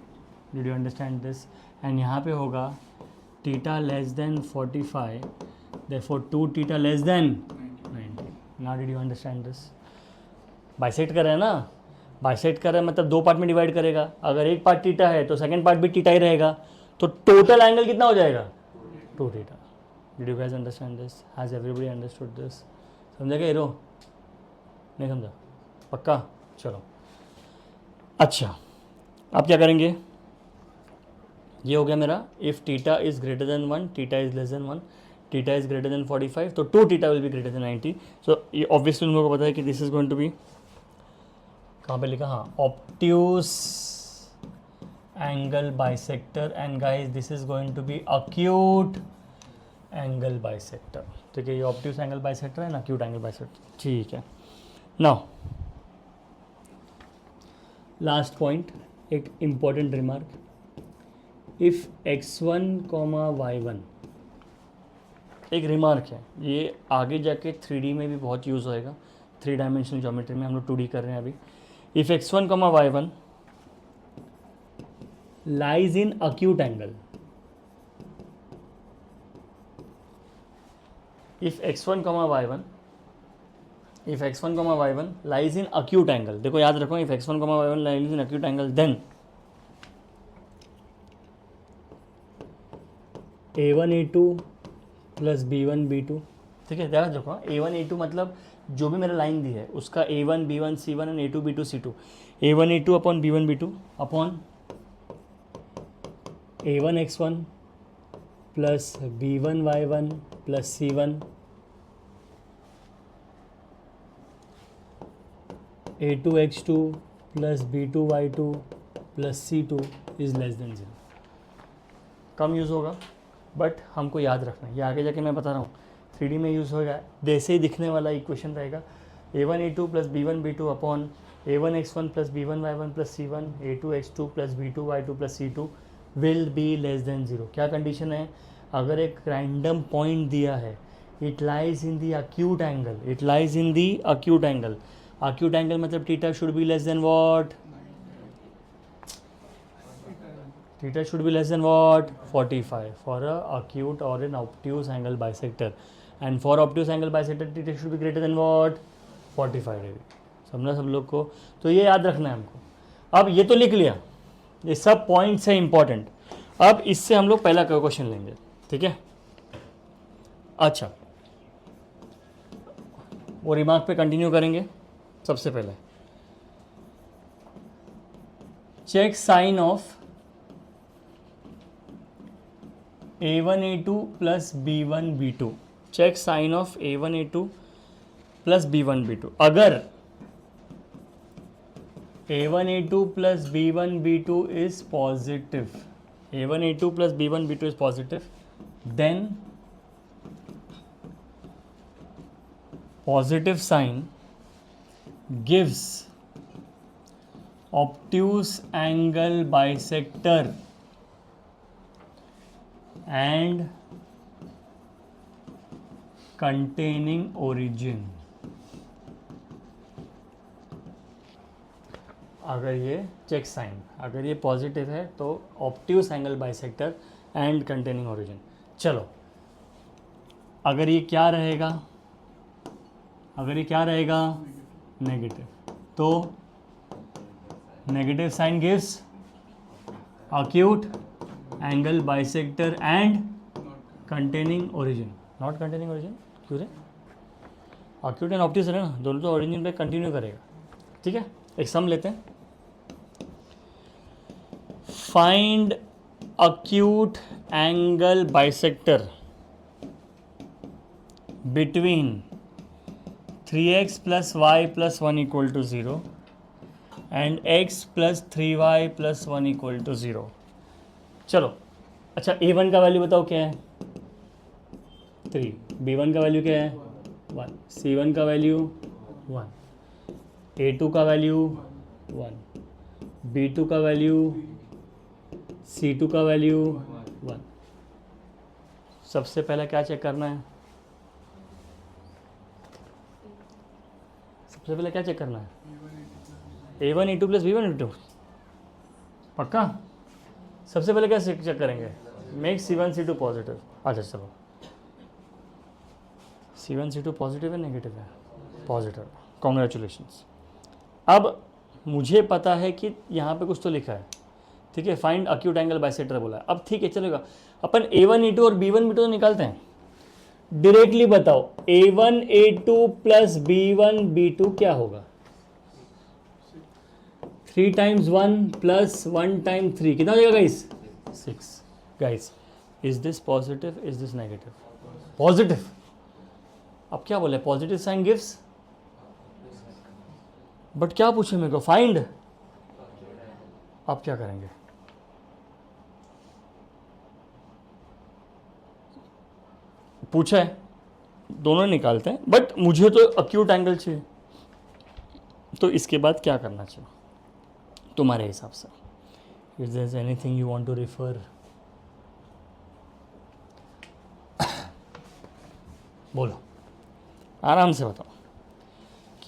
Did you understand this? And यहाँ पे होगा theta less then 45, therefore 2 theta less than 90। Now did you understand this? Bisect कर रहे हैं ना, बाइसेक्ट कर रहे हैं मतलब 2 पार्ट में डिवाइड करेगा। अगर एक पार्ट थीटा है तो सेकंड पार्ट भी थीटा ही रहेगा, तो टोटल एंगल कितना हो जाएगा? 2 theta. Did you guys understand this? Has everybody understood this? समझा क्या हीरो? नहीं समझा? पक्का? चलो, अच्छा, आप क्या करेंगे? ये हो गया मेरा, if theta is greater than 1, theta is less than 1, theta is greater than 45, तो 2 theta will be greater than 90। So ये ऑब्वियसली उन लोगों को पता है कि this is going to be, कहाँ पे लिखा? हाँ, obtuse angle bisector, and guys this is going to be acute angle bisector. ठीक है, ये ऑब्ट्यूस एंगल बाइसेक्टर है ना, अक्यूट एंगल बाइसेक्टर। ठीक है, नाउ लास्ट पॉइंट, एक important remark, if x1, y1, एक रिमार्क है, ये आगे जाके 3D में भी बहुत यूज़ होएगा, 3 डायमेंशनल ज्योमेट्री में। हम लोग 2D कर रहे हैं अभी। If x1 comma y1 lies in acute angle, if x1 comma y1 lies in acute angle, देखो याद रखो, if x1 comma y1 lies in acute angle, then a1 a2 plus b1 b2, ठीक है, ध्यान रखो, a1 a2 मतलब जो भी मेरा लाइन दी है उसका a1 b1 c1 and a2 b2 c2, a1 a2 upon b1 b2 upon a1 x1 plus b1 y1 plus c1 a2 x2 plus b2 y2 plus c2 is less than 0। Come use होगा बट हमको याद रखना है, ये आगे जाके मैं बता रहा हूँ 3D में यूज़ होगा, जैसे ही दिखने वाला इक्वेशन रहेगा a1 a2 plus b1 b2 upon a1 x1 plus b1 y1 plus c1 a2 x2 plus b2 y2 plus c2 will be less than 0। क्या कंडीशन है? अगर एक रैंडम पॉइंट दिया है, it lies in the acute angle, it lies in the acute angle, acute angle मतलब theta should be less than what? Theta should be less than what? 45 for a acute or an obtuse angle bisector, and for obtuse angle bisector theta should be greater than what? 45 degree। समझना सब लोग को? तो ये याद रखना है हमको। अब ये तो लिख लिया, ये सब पॉइंट्स है इंपॉर्टेंट। अब इससे हम लोग पहला क्वेश्चन लेंगे, ठीक है? अच्छा, वो रिमार्क पे कंटिन्यू करेंगे। सबसे पहले check sign of a1 a2 plus b1 b2, check sign of a1 a2 plus b1 b2। अगर a1 a2 plus b1 b2 is positive, a1 a2 plus b1 b2 is positive, then positive sign gives obtuse angle bisector and containing origin। अगर ये चेक साइन, अगर ये पॉजिटिव है तो obtuse angle bisector and containing origin. चलो, अगर ये क्या रहेगा, अगर ये क्या रहेगा नेगेटिव, तो negative sign gives acute angle bisector and containing origin, not containing origin, क्यों रे? एक्यूट एंड ऑब्ट्यूस है ना, दोनों तो ओरिजिन पे कंटिन्यू करेगा, ठीक है? एक सम लेते हैं, find acute angle bisector between 3x plus Y plus 1 equal to 0 and x plus 3y plus 1 equal to 0। चलो, अच्छा, a1 का वैल्यू बताओ क्या है? 3, b1 का वैल्यू क्या है? 1, c1 का वैल्यू 1, a2 का वैल्यू 1, b2 का वैल्यू, c2 का वैल्यू 1। सबसे पहले क्या चेक करना है? सबसे पहले क्या चेक करना है? a1 a2 plus b1 a2, पक्का? सबसे पहले क्या चेक करेंगे? Make c1 c2 positive. अच्छा चलो, c1 c2 पॉजिटिव है नेगेटिव है? Positive, congratulations. अब मुझे पता है कि यहाँ पे कुछ तो लिखा है, ठीक है? फाइंड एक्यूट एंगल बाइसेक्टर बोला है। अब ठीक है, चलेगा, अपन a1 a2 और b1 b2 तो निकालते हैं। डायरेक्टली बताओ, a1 a2 plus b1 b2 क्या होगा? 3 टाइम्स 1 प्लस 1 टाइम 3 कितना हो जाएगा guys? 6। Guys, is this positive, is this negative? Positive. अब क्या बोले? पॉजिटिव साइन गिव्स, बट क्या पूछे मेरे को? फाइंड। अब क्या करेंगे? पूछा है, दोनों निकालते हैं, बट मुझे तो एक्यूट एंगल चाहिए, तो इसके बाद क्या करना चाहिए तुम्हारे हिसाब से? Is there anything you want to refer? बोलो, आराम से बताओ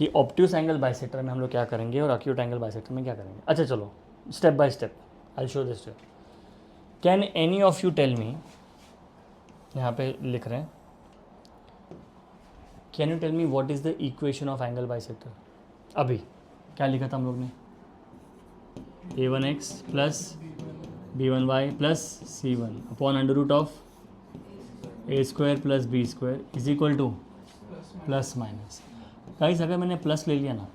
कि ऑब्ट्यूस एंगल बाइसेक्टर में हम लोग क्या करेंगे और अक्यूट एंगल बाइसेक्टर में क्या करेंगे। अच्छा चलो step by step I show this to. Can any of you tell me, यहाँ पे लिख रहे हैं, can you tell me what is the equation of angle bisector. अभी क्या लिखा था हम लोग ने, a1x plus b1y plus c1 upon under root of a square plus b square is equal to plus minus. Guys अगर मैंने प्लस ले लिया ना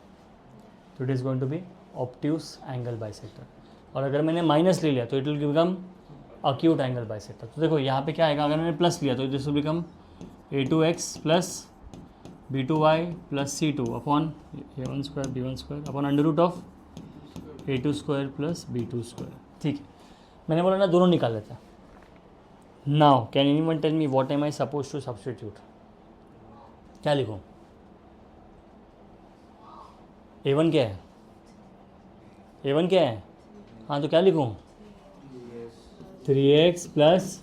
तो it is going to be obtuse angle bisector, और अगर मैंने माइनस ले लिया तो it will become acute angle bisector. तो देखो यहाँ पे क्या आएगा, अगर मैंने प्लस लिया तो this will become a2x plus b2y plus c2 upon a1 square b1 square upon under root of a2 square plus b2 square. ठीक है, मैंने बोला ना दोनों निकाल लेते हैं। Now can anyone tell me what am I suppose to substitute. क्या लिखूँ, a1 क्या है, a1 क्या है, हाँ तो क्या लिखूँ 3x plus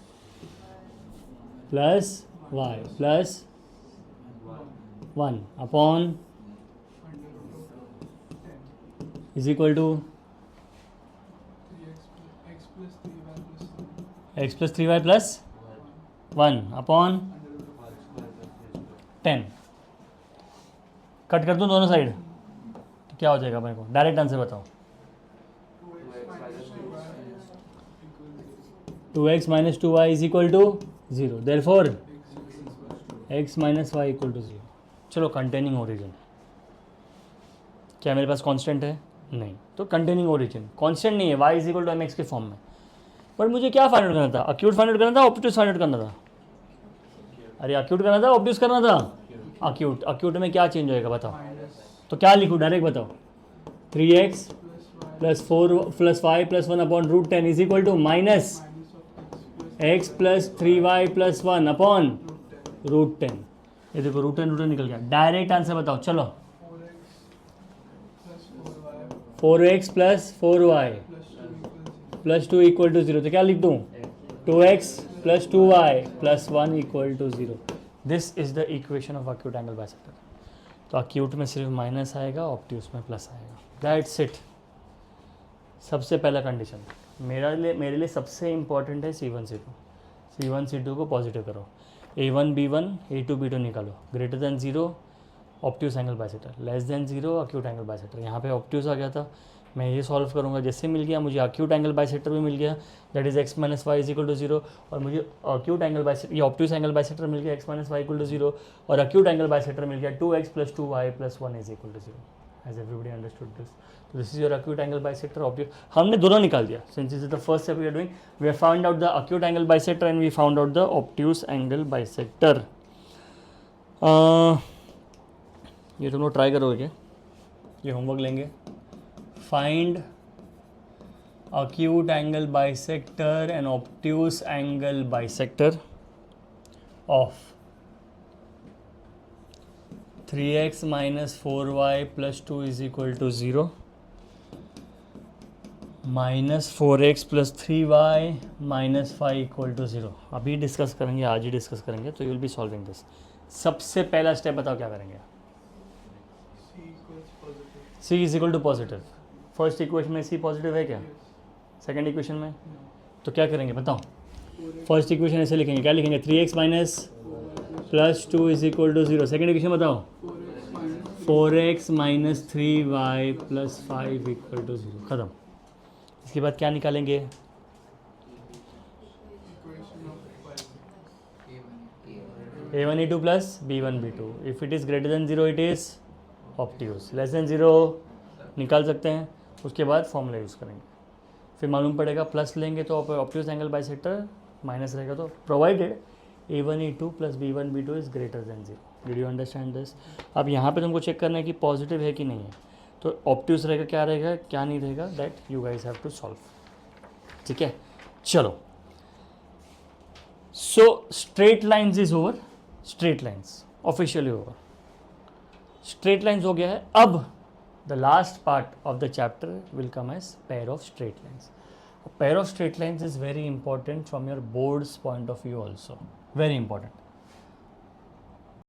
y plus 1 upon is equal to x plus 3y plus 1 upon 10। Cut कर दूँ दोनों साइड तो क्या हो जाएगा मेरे को, डायरेक्ट आंसर बताओ। 2x minus 2y is equal to 0, therefore x minus y equal to 0। चलो कंटेनिंग ओरिजिन, क्या मेरे पास कांस्टेंट है, नहीं, तो कंटेनिंग ओरिजिन कांस्टेंट नहीं है, y is equal to m x के फॉर्म में। पर मुझे क्या फाइंड आउट करना था, अक्यूट फाइंड आउट करना था, ऑब्ट्यूस फाइंड आउट करना था। अरे अक्यूट करना था, ऑब्ट्यूस करना था, अक्यूट। अक्यूट में क्या चेंज होएगा बताओ, तो क्या लिखूँ डायरेक्ट बताओ, 3x plus 4 plus 5 plus 1 upon root 10 is equal to minus x plus 3y plus 1 upon root 10। ये देखो रूट 10 निकल गया, डायरेक्ट आंसर बताओ। चलो 4x plus 4y plus 2 equal to 0, तो क्या लिख दूँ 2x plus 2y plus 1 equal to 0। This is the equation of acute angle bisector. तो अक्यूट में सिर्फ माइनस आएगा, ऑब्ट्यूस में प्लस आएगा, दैट्स इट। सबसे पहला कंडीशन मेरे लिए सबसे इंपॉर्टेंट है C1 C2 को पॉजिटिव करो, A1 B1 A2 B2 निकालो, greater than 0 obtuse angle bisector, less than 0 acute angle bisector. यहाँ पे ऑब्ट्यूस आ गया था, मैं ये सॉल्व करूँगा, जैसे मिल गया मुझे अक्यूट एंगल बाइसेक्टर भी मिल गया, that is x minus y is equal to 0, और मुझे अक्यूट एंगल बाइसेक्टर, ये ऑब्ट्यूस एंगल बाइसेक्टर मिल गया x minus y equal to 0, और अक्यूट एंगल बाइसेक्टर मिल गया 2x plus 2y plus 1 is equal to 0। Has everybody understood this? तो this is your acute angle bisector obtuse. हमने दोनों निकाल दिया, since this is the first step we are doing, we have found out the acute angle bisector and we found out the obtuse angle bisector. ये तुम लोग ट्राई करोगे क्या, ये होमवर्क लेंगे, find acute angle bisector and obtuse angle bisector of 3x minus 4y plus 2 is equal to 0 minus 4x plus 3y minus 5 equal to 0। अभी डिस्कस करेंगे, आज ही डिस्कस करेंगे, तो you will be solving this. सबसे पहला स्टेप बताओ क्या करेंगे, c is equal to positive. First equation में c पॉजिटिव है क्या, सेकेंड इक्वेशन में, तो क्या करेंगे बताओ। फर्स्ट इक्वेशन ऐसे लिखेंगे, क्या लिखेंगे 3x minus plus 2 is equal to 0। Second equation बताओ 4x minus 3y plus 5 equal to 0, खत्म। इसके बाद क्या निकालेंगे, a1 a2 plus b1 b2। If it is greater than 0 it is obtuse, less than 0 निकाल सकते हैं। उसके बाद फॉर्मूला यूज़ करेंगे, फिर मालूम पड़ेगा प्लस लेंगे तो ऑब्ट्यूस एंगल बाइसेक्टर, माइनस रहेगा तो provided a1 a2 plus b1 b2 is greater than 0। Did you understand this? अब यहाँ पे तुमको चेक करना है कि पॉजिटिव है कि नहीं है, तो ऑब्ट्यूस रहेगा, क्या रहेगा क्या नहीं रहेगा, that you guys have to solve. ठीक है, चलो। So straight lines is over, straight lines officially over, straight lines हो गया है। अब the last part of the chapter will come as pair of straight lines. A pair of straight lines is very important from your board's point of view also, very important.